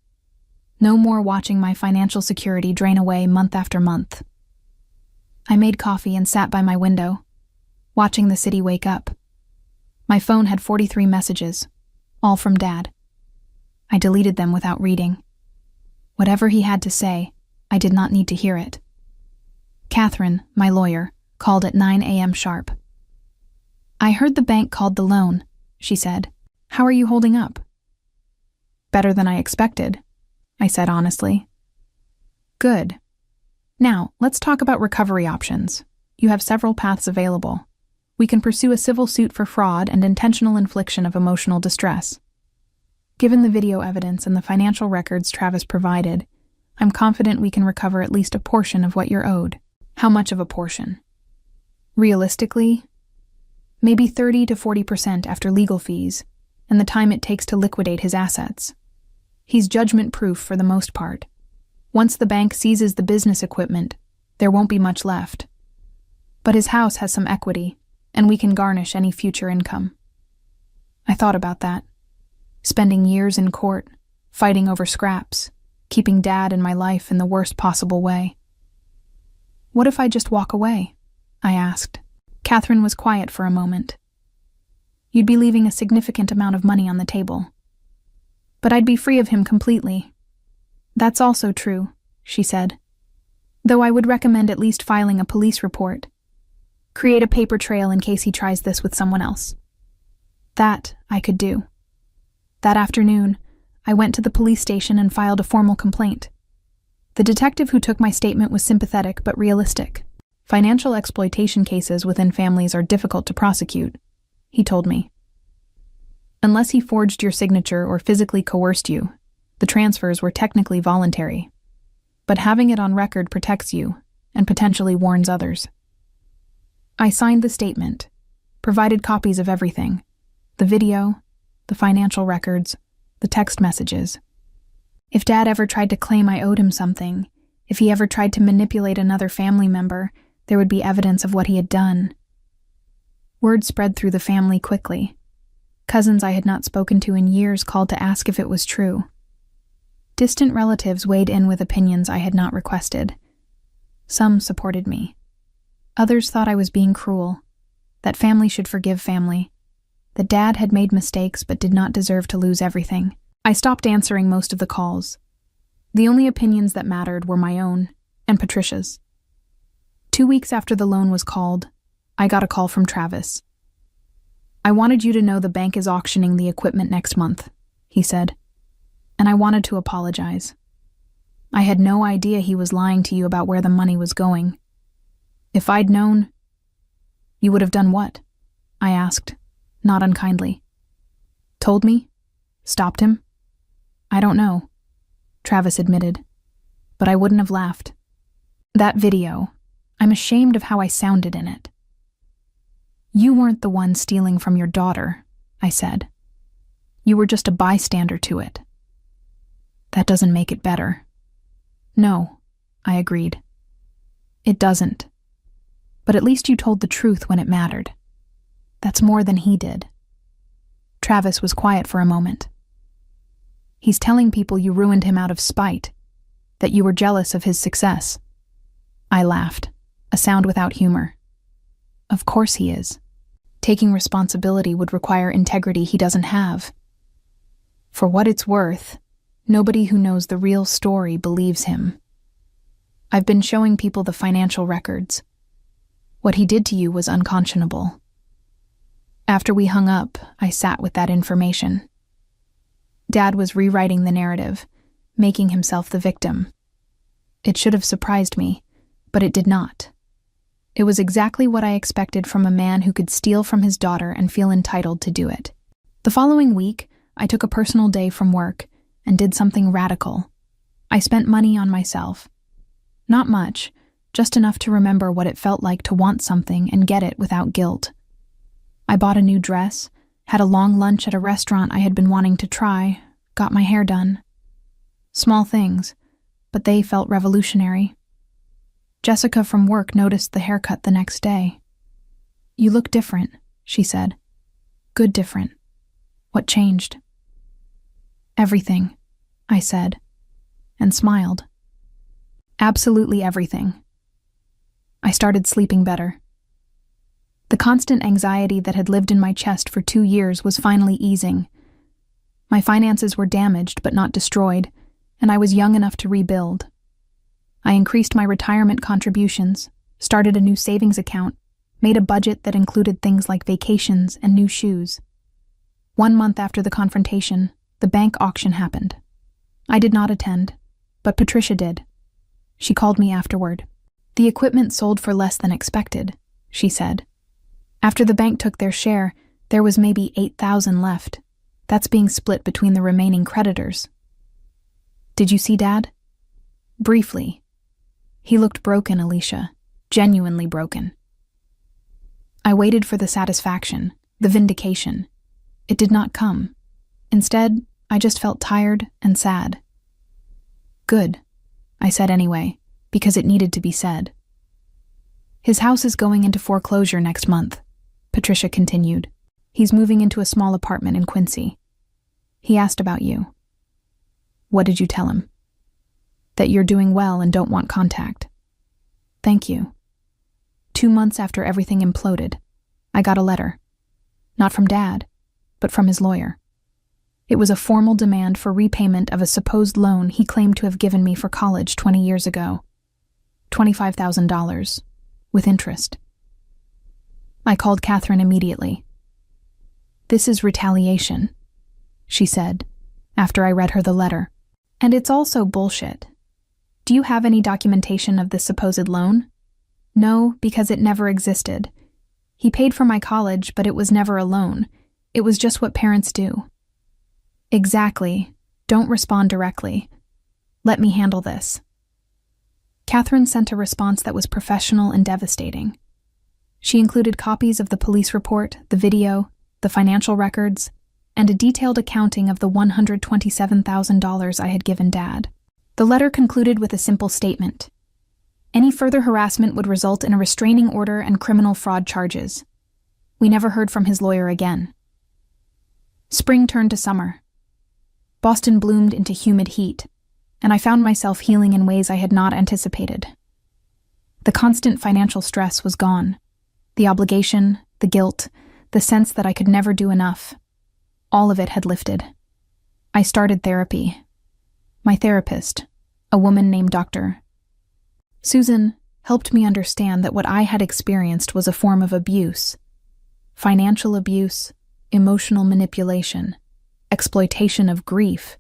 [SPEAKER 1] No more watching my financial security drain away month after month. I made coffee and sat by my window, watching the city wake up. My phone had 43 messages, all from Dad. I deleted them without reading. Whatever he had to say, I did not need to hear it. Catherine, my lawyer, called at 9 a.m. sharp. I heard the bank called the loan, she said. How are you holding up? Better than I expected, I said honestly. Good. Now, let's talk about recovery options. You have several paths available. We can pursue a civil suit for fraud and intentional infliction of emotional distress. Given the video evidence and the financial records Travis provided, I'm confident we can recover at least a portion of what you're owed. How much of a portion? Realistically, maybe 30 to 40% after legal fees and the time it takes to liquidate his assets. He's judgment-proof for the most part. Once the bank seizes the business equipment, there won't be much left. But his house has some equity, and we can garnish any future income. I thought about that. Spending years in court, fighting over scraps, keeping Dad in my life in the worst possible way. What if I just walk away? I asked. Catherine was quiet for a moment. You'd be leaving a significant amount of money on the table. But I'd be free of him completely. That's also true, she said. Though I would recommend at least filing a police report. Create a paper trail in case he tries this with someone else. That I could do. That afternoon, I went to the police station and filed a formal complaint. The detective who took my statement was sympathetic but realistic. Financial exploitation cases within families are difficult to prosecute, he told me. Unless he forged your signature or physically coerced you, the transfers were technically voluntary. But having it on record protects you and potentially warns others. I signed the statement, provided copies of everything, the video, the financial records, the text messages. If Dad ever tried to claim I owed him something, if he ever tried to manipulate another family member, there would be evidence of what he had done. Word spread through the family quickly. Cousins I had not spoken to in years called to ask if it was true. Distant relatives weighed in with opinions I had not requested. Some supported me. Others thought I was being cruel, that family should forgive family, that Dad had made mistakes but did not deserve to lose everything. I stopped answering most of the calls. The only opinions that mattered were my own and Patricia's. 2 weeks after the loan was called, I got a call from Travis. "I wanted you to know the bank is auctioning the equipment next month," he said, and I wanted to apologize. I had no idea he was lying to you about where the money was going. If I'd known... "You would have done what?" I asked, not unkindly. "Told me? Stopped him?" "I don't know," Travis admitted, "but I wouldn't have laughed. That video, I'm ashamed of how I sounded in it." "You weren't the one stealing from your daughter," I said. "You were just a bystander to it." "That doesn't make it better." "No," I agreed. "It doesn't. But at least you told the truth when it mattered. That's more than he did." Travis was quiet for a moment. "He's telling people you ruined him out of spite, that you were jealous of his success." I laughed, a sound without humor. "Of course he is. Taking responsibility would require integrity he doesn't have. For what it's worth, nobody who knows the real story believes him. I've been showing people the financial records. What he did to you was unconscionable." After we hung up, I sat with that information. Dad was rewriting the narrative, making himself the victim. It should have surprised me, but it did not. It was exactly what I expected from a man who could steal from his daughter and feel entitled to do it. The following week, I took a personal day from work and did something radical. I spent money on myself. Not much, just enough to remember what it felt like to want something and get it without guilt. I bought a new dress, had a long lunch at a restaurant I had been wanting to try, got my hair done. Small things, but they felt revolutionary. Jessica from work noticed the haircut the next day. "You look different," she said. "Good different. What changed?" "Everything," I said, and smiled. "Absolutely everything." I started sleeping better. The constant anxiety that had lived in my chest for 2 years was finally easing. My finances were damaged but not destroyed, and I was young enough to rebuild. I increased my retirement contributions, started a new savings account, made a budget that included things like vacations and new shoes. 1 month after the confrontation, the bank auction happened. I did not attend, but Patricia did. She called me afterward. "The equipment sold for less than expected," she said. "After the bank took their share, there was maybe $8,000 left. That's being split between the remaining creditors." "Did you see Dad?" "Briefly. He looked broken, Alicia. Genuinely broken." I waited for the satisfaction, the vindication. It did not come. Instead, I just felt tired and sad. "Good," I said anyway, because it needed to be said. "His house is going into foreclosure next month," Patricia continued. "He's moving into a small apartment in Quincy. He asked about you." "What did you tell him?" "That you're doing well and don't want contact." "Thank you." 2 months after everything imploded, I got a letter. Not from Dad, but from his lawyer. It was a formal demand for repayment of a supposed loan he claimed to have given me for college 20 years ago. $25,000, with interest. I called Catherine immediately. "This is retaliation," she said, after I read her the letter. "And it's also bullshit. Do you have any documentation of this supposed loan?" No, because it never existed. He paid for my college, but it was never a loan. It was just what parents do. Exactly. Don't respond directly. Let me handle this. Catherine sent a response that was professional and devastating. She included copies of the police report, the video, the financial records, and a detailed accounting of the $127,000 I had given Dad. The letter concluded with a simple statement. Any further harassment would result in a restraining order and criminal fraud charges. We never heard from his lawyer again. Spring turned to summer. Boston bloomed into humid heat, and I found myself healing in ways I had not anticipated. The constant financial stress was gone. The obligation, the guilt, the sense that I could never do enough. All of it had lifted. I started therapy. My therapist, a woman named Dr. Susan, helped me understand that what I had experienced was a form of abuse. Financial abuse, emotional manipulation, exploitation of grief.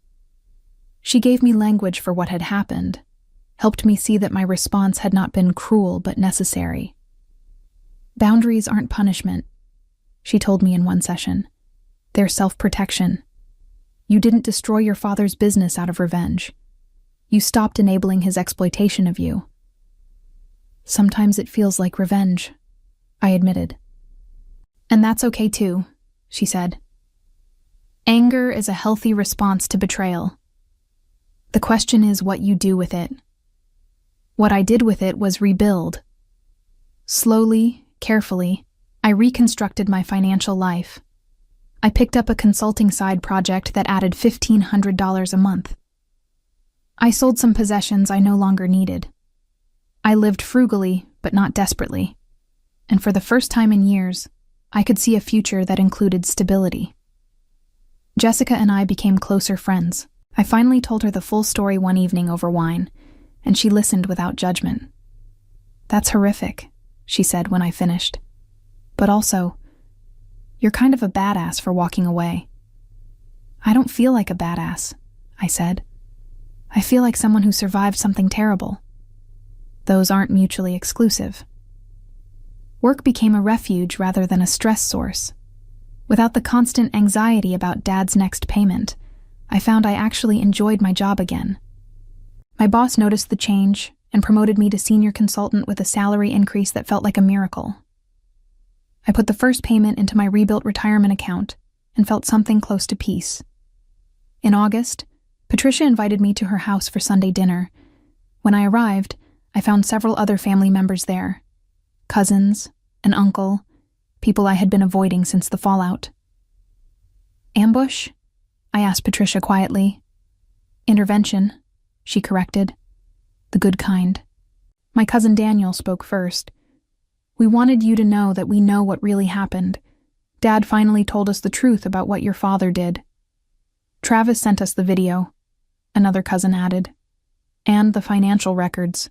[SPEAKER 1] She gave me language for what had happened, helped me see that my response had not been cruel but necessary. Boundaries aren't punishment, she told me in one session. They're self-protection. You didn't destroy your father's business out of revenge. You stopped enabling his exploitation of you. Sometimes it feels like revenge, I admitted. And that's okay too, she said. Anger is a healthy response to betrayal. The question is what you do with it. What I did with it was rebuild. Slowly, carefully, I reconstructed my financial life. I picked up a consulting side project that added $1,500 a month. I sold some possessions I no longer needed. I lived frugally, but not desperately. And for the first time in years, I could see a future that included stability. Jessica and I became closer friends. I finally told her the full story one evening over wine, and she listened without judgment. That's horrific, she said when I finished. But also, you're kind of a badass for walking away. I don't feel like a badass, I said. I feel like someone who survived something terrible. Those aren't mutually exclusive. Work became a refuge rather than a stress source. Without the constant anxiety about Dad's next payment, I found I actually enjoyed my job again. My boss noticed the change and promoted me to senior consultant with a salary increase that felt like a miracle. I put the first payment into my rebuilt retirement account and felt something close to peace. In August, Patricia invited me to her house for Sunday dinner. When I arrived, I found several other family members there. Cousins, an uncle, people I had been avoiding since the fallout. Ambush? I asked Patricia quietly. Intervention, she corrected. The good kind. My cousin Daniel spoke first. We wanted you to know that we know what really happened. Dad finally told us the truth about what your father did. Travis sent us the video, another cousin added. And the financial records.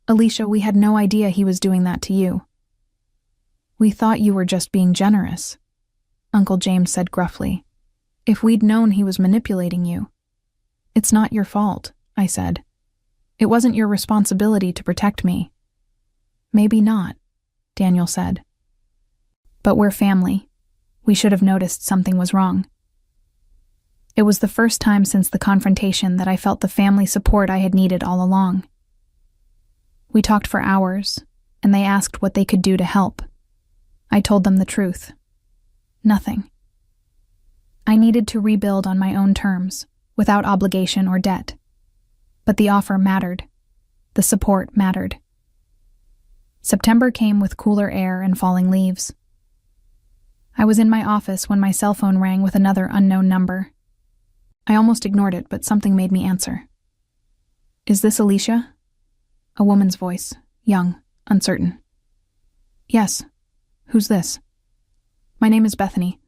[SPEAKER 1] Alicia, we had no idea he was doing that to you. We thought you were just being generous, Uncle James said gruffly. If we'd known he was manipulating you. It's not your fault, I said. It wasn't your responsibility to protect me. Maybe not, Daniel said. But we're family. We should have noticed something was wrong. It was the first time since the confrontation that I felt the family support I had needed all along. We talked for hours, and they asked what they could do to help. I told them the truth. Nothing. I needed to rebuild on my own terms, without obligation or debt. But the offer mattered. The support mattered. September came with cooler air and falling leaves. I was in my office when my cell phone rang with another unknown number. I almost ignored it, but something made me answer. Is this Alicia? A woman's voice, young, uncertain. Yes. Who's this? My name is Bethany.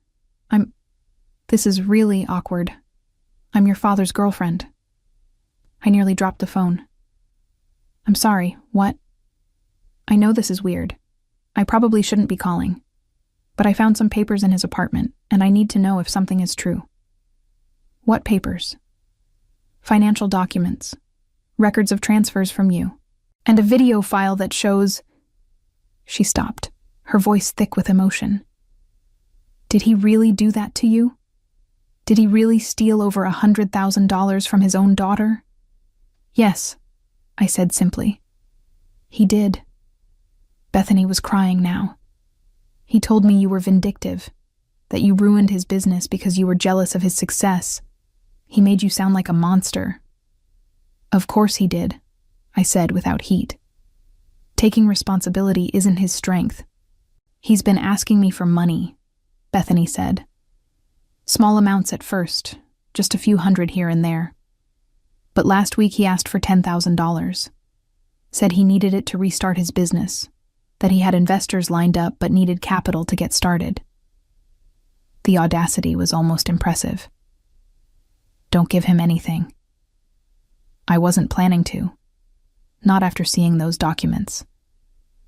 [SPEAKER 1] This is really awkward. I'm your father's girlfriend. I nearly dropped the phone. I'm sorry, what? I know this is weird. I probably shouldn't be calling. But I found some papers in his apartment, and I need to know if something is true. What papers? Financial documents, records of transfers from you, and a video file that shows... She stopped, her voice thick with emotion. Did he really do that to you? Did he really steal over $100,000 from his own daughter? Yes, I said simply. He did. Bethany was crying now. He told me you were vindictive, that you ruined his business because you were jealous of his success. He made you sound like a monster. Of course he did, I said without heat. Taking responsibility isn't his strength. He's been asking me for money, Bethany said. Small amounts at first, just a few hundred here and there. But last week he asked for $10,000. Said he needed it to restart his business, that he had investors lined up but needed capital to get started. The audacity was almost impressive. Don't give him anything. I wasn't planning to. Not after seeing those documents.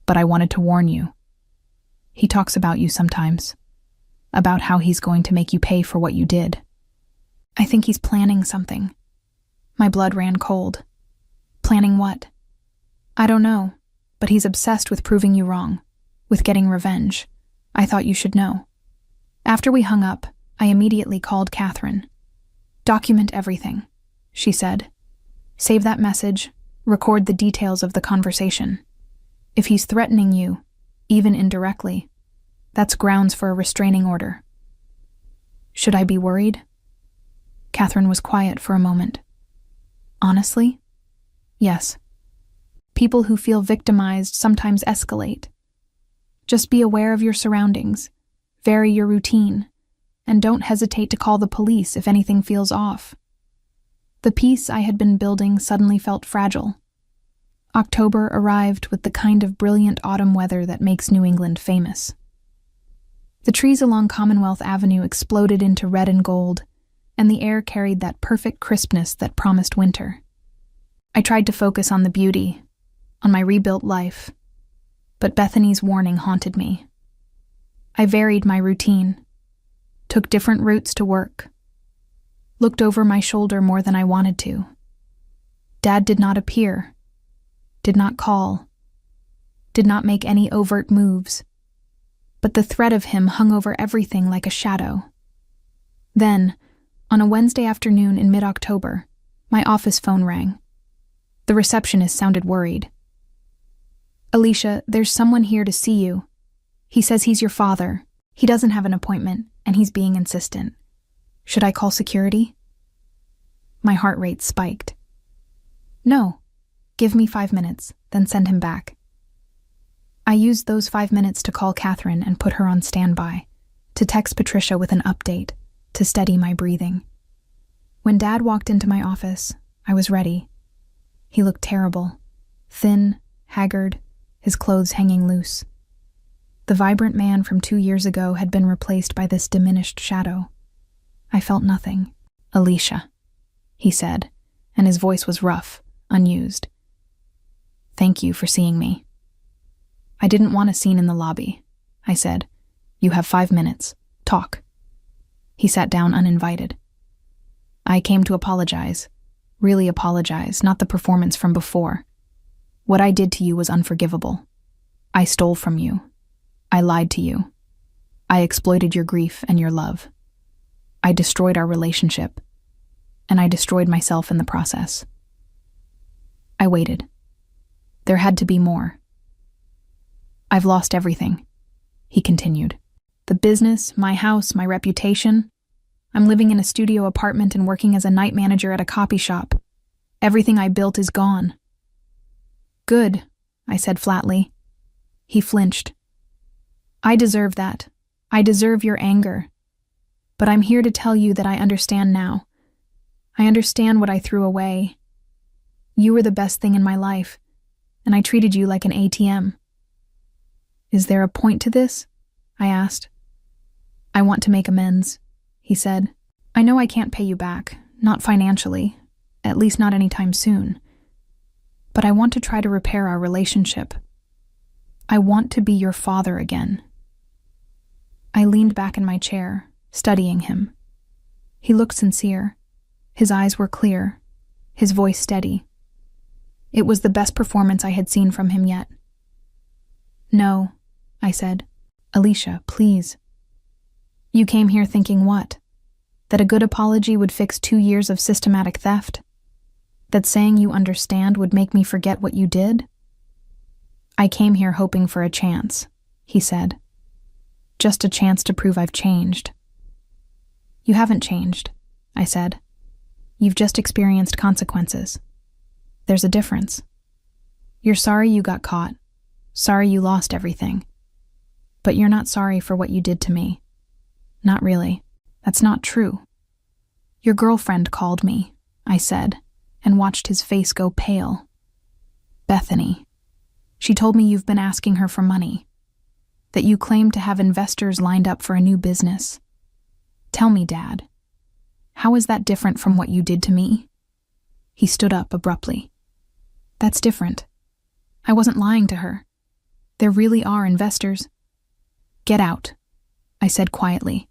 [SPEAKER 1] But I wanted to warn you. He talks about you sometimes. About how he's going to make you pay for what you did. I think he's planning something. My blood ran cold. Planning what? I don't know, but he's obsessed with proving you wrong, with getting revenge. I thought you should know. After we hung up, I immediately called Catherine. Document everything, she said. Save that message, record the details of the conversation. If he's threatening you, even indirectly, that's grounds for a restraining order. Should I be worried? Catherine was quiet for a moment. Honestly? Yes. People who feel victimized sometimes escalate. Just be aware of your surroundings, vary your routine, and don't hesitate to call the police if anything feels off. The peace I had been building suddenly felt fragile. October arrived with the kind of brilliant autumn weather that makes New England famous. The trees along Commonwealth Avenue exploded into red and gold, and the air carried that perfect crispness that promised winter. I tried to focus on the beauty, on my rebuilt life, but Bethany's warning haunted me. I varied my routine, took different routes to work, looked over my shoulder more than I wanted to. Dad did not appear, did not call, did not make any overt moves, but the threat of him hung over everything like a shadow. Then, on a Wednesday afternoon in mid-October, my office phone rang. The receptionist sounded worried. Alicia, there's someone here to see you. He says he's your father. He doesn't have an appointment, and he's being insistent. Should I call security? My heart rate spiked. No. Give me 5 minutes, then send him back. I used those 5 minutes to call Catherine and put her on standby, to text Patricia with an update, to steady my breathing. When Dad walked into my office, I was ready. He looked terrible, thin, haggard, his clothes hanging loose. The vibrant man from 2 years ago had been replaced by this diminished shadow. I felt nothing. Alicia, he said, and his voice was rough, unused. Thank you for seeing me. I didn't want a scene in the lobby, I said. You have 5 minutes. Talk. He sat down uninvited. I came to apologize. Really apologize, not the performance from before. What I did to you was unforgivable. I stole from you. I lied to you. I exploited your grief and your love. I destroyed our relationship. And I destroyed myself in the process. I waited. There had to be more. I've lost everything, he continued. The business, my house, my reputation. I'm living in a studio apartment and working as a night manager at a copy shop. Everything I built is gone. Good, I said flatly. He flinched. I deserve that. I deserve your anger. But I'm here to tell you that I understand now. I understand what I threw away. You were the best thing in my life, and I treated you like an ATM. Is there a point to this? I asked. I want to make amends, he said. I know I can't pay you back, not financially, at least not anytime soon. But I want to try to repair our relationship. I want to be your father again. I leaned back in my chair, studying him. He looked sincere. His eyes were clear, his voice steady. It was the best performance I had seen from him yet. No, I said. Alicia, please. You came here thinking what? That a good apology would fix 2 years of systematic theft? That saying you understand would make me forget what you did? I came here hoping for a chance, he said. Just a chance to prove I've changed. You haven't changed, I said. You've just experienced consequences. There's a difference. You're sorry you got caught, sorry you lost everything. But you're not sorry for what you did to me. Not really. That's not true. Your girlfriend called me, I said, and watched his face go pale. Bethany. She told me you've been asking her for money, that you claim to have investors lined up for a new business. Tell me, Dad, how is that different from what you did to me? He stood up abruptly. That's different. I wasn't lying to her. There really are investors. Get out, I said quietly.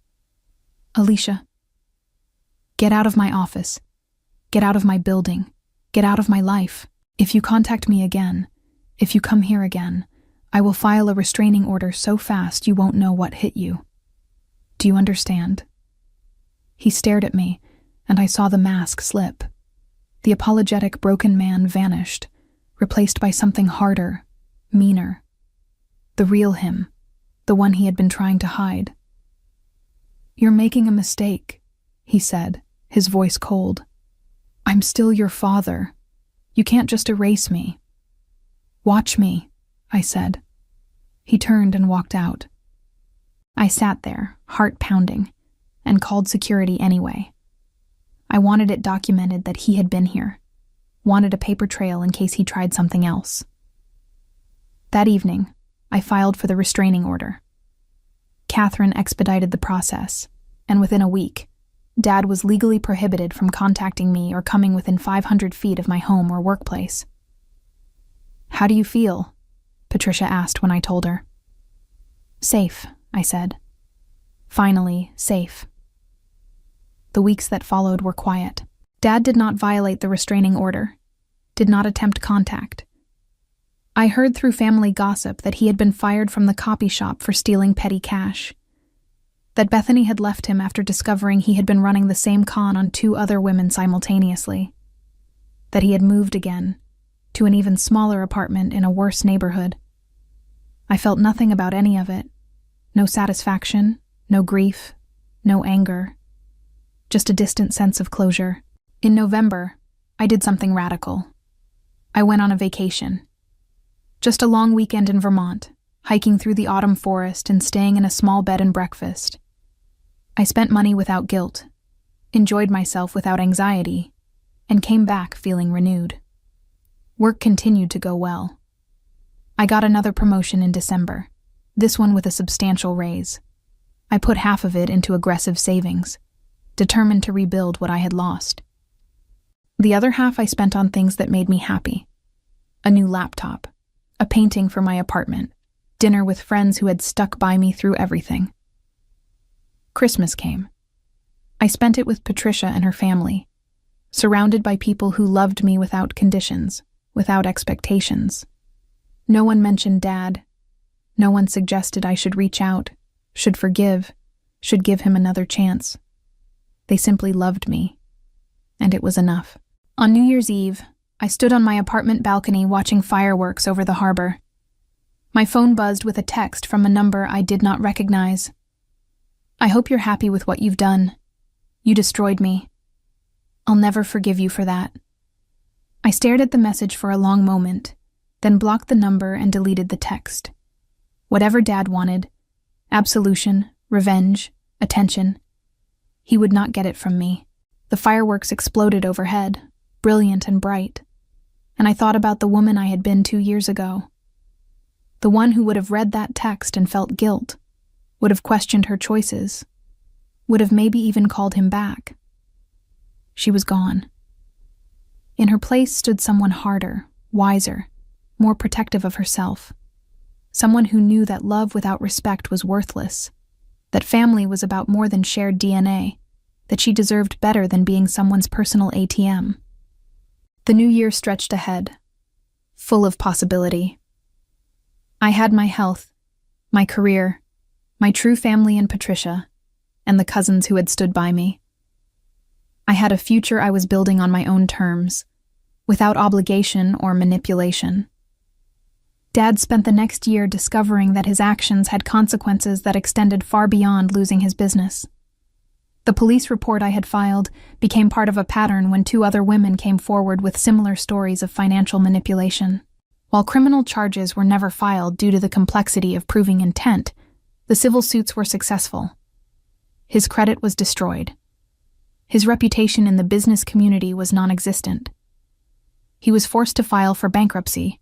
[SPEAKER 1] Alicia, get out of my office. Get out of my building. Get out of my life. If you contact me again, if you come here again, I will file a restraining order so fast you won't know what hit you. Do you understand? He stared at me, and I saw the mask slip. The apologetic broken man vanished, replaced by something harder, meaner. The real him, the one he had been trying to hide. You're making a mistake, he said, his voice cold. I'm still your father. You can't just erase me. Watch me, I said. He turned and walked out. I sat there, heart pounding, and called security anyway. I wanted it documented that he had been here, wanted a paper trail in case he tried something else. That evening, I filed for the restraining order. Catherine expedited the process, and within a week, Dad was legally prohibited from contacting me or coming within 500 feet of my home or workplace. How do you feel? Patricia asked when I told her. Safe, I said. Finally, safe. The weeks that followed were quiet. Dad did not violate the restraining order, did not attempt contact. I heard through family gossip that he had been fired from the copy shop for stealing petty cash, that Bethany had left him after discovering he had been running the same con on 2 other women simultaneously, that he had moved again, to an even smaller apartment in a worse neighborhood. I felt nothing about any of it. No satisfaction, no grief, no anger. Just a distant sense of closure. In November, I did something radical. I went on a vacation. Just a long weekend in Vermont, hiking through the autumn forest and staying in a small bed and breakfast. I spent money without guilt, enjoyed myself without anxiety, and came back feeling renewed. Work continued to go well. I got another promotion in December, this one with a substantial raise. I put half of it into aggressive savings, determined to rebuild what I had lost. The other half I spent on things that made me happy. A new laptop, a painting for my apartment, dinner with friends who had stuck by me through everything. Christmas came. I spent it with Patricia and her family, surrounded by people who loved me without conditions, without expectations. No one mentioned Dad. No one suggested I should reach out, should forgive, should give him another chance. They simply loved me, and it was enough. On New Year's Eve, I stood on my apartment balcony watching fireworks over the harbor. My phone buzzed with a text from a number I did not recognize. I hope you're happy with what you've done. You destroyed me. I'll never forgive you for that. I stared at the message for a long moment, then blocked the number and deleted the text. Whatever Dad wanted, absolution, revenge, attention, he would not get it from me. The fireworks exploded overhead, brilliant and bright, and I thought about the woman I had been 2 years ago. The one who would have read that text and felt guilt, would have questioned her choices, would have maybe even called him back. She was gone. In her place stood someone harder, wiser, more protective of herself. Someone who knew that love without respect was worthless, that family was about more than shared DNA, that she deserved better than being someone's personal ATM. The new year stretched ahead, full of possibility. I had my health, my career, my true family in Patricia, and the cousins who had stood by me. I had a future I was building on my own terms, without obligation or manipulation. Dad spent the next year discovering that his actions had consequences that extended far beyond losing his business. The police report I had filed became part of a pattern when 2 other women came forward with similar stories of financial manipulation. While criminal charges were never filed due to the complexity of proving intent, the civil suits were successful. His credit was destroyed. His reputation in the business community was non-existent. He was forced to file for bankruptcy,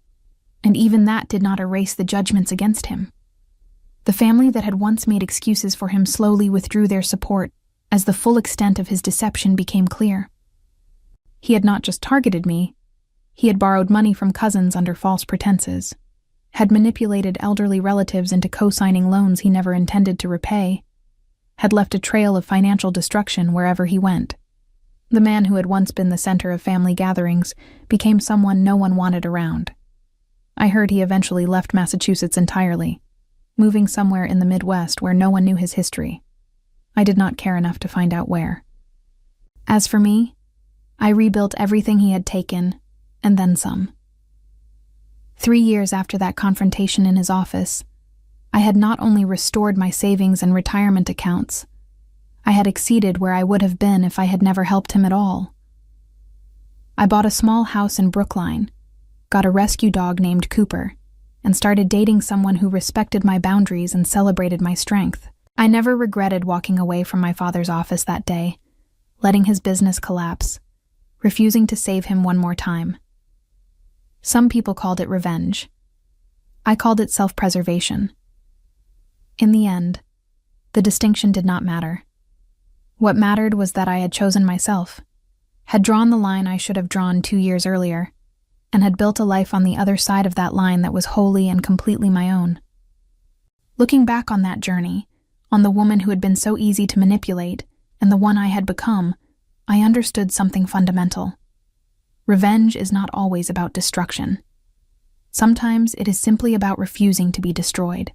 [SPEAKER 1] and even that did not erase the judgments against him. The family that had once made excuses for him slowly withdrew their support as the full extent of his deception became clear. He had not just targeted me, he had borrowed money from cousins under false pretenses, had manipulated elderly relatives into co-signing loans he never intended to repay, had left a trail of financial destruction wherever he went. The man who had once been the center of family gatherings became someone no one wanted around. I heard he eventually left Massachusetts entirely, moving somewhere in the Midwest where no one knew his history. I did not care enough to find out where. As for me, I rebuilt everything he had taken, and then some. 3 years after that confrontation in his office, I had not only restored my savings and retirement accounts, I had exceeded where I would have been if I had never helped him at all. I bought a small house in Brookline, got a rescue dog named Cooper, and started dating someone who respected my boundaries and celebrated my strength. I never regretted walking away from my father's office that day, letting his business collapse, refusing to save him one more time. Some people called it revenge. I called it self-preservation. In the end, the distinction did not matter. What mattered was that I had chosen myself, had drawn the line I should have drawn 2 years earlier, and had built a life on the other side of that line that was wholly and completely my own. Looking back on that journey, on the woman who had been so easy to manipulate, and the one I had become, I understood something fundamental. Revenge is not always about destruction. Sometimes it is simply about refusing to be destroyed.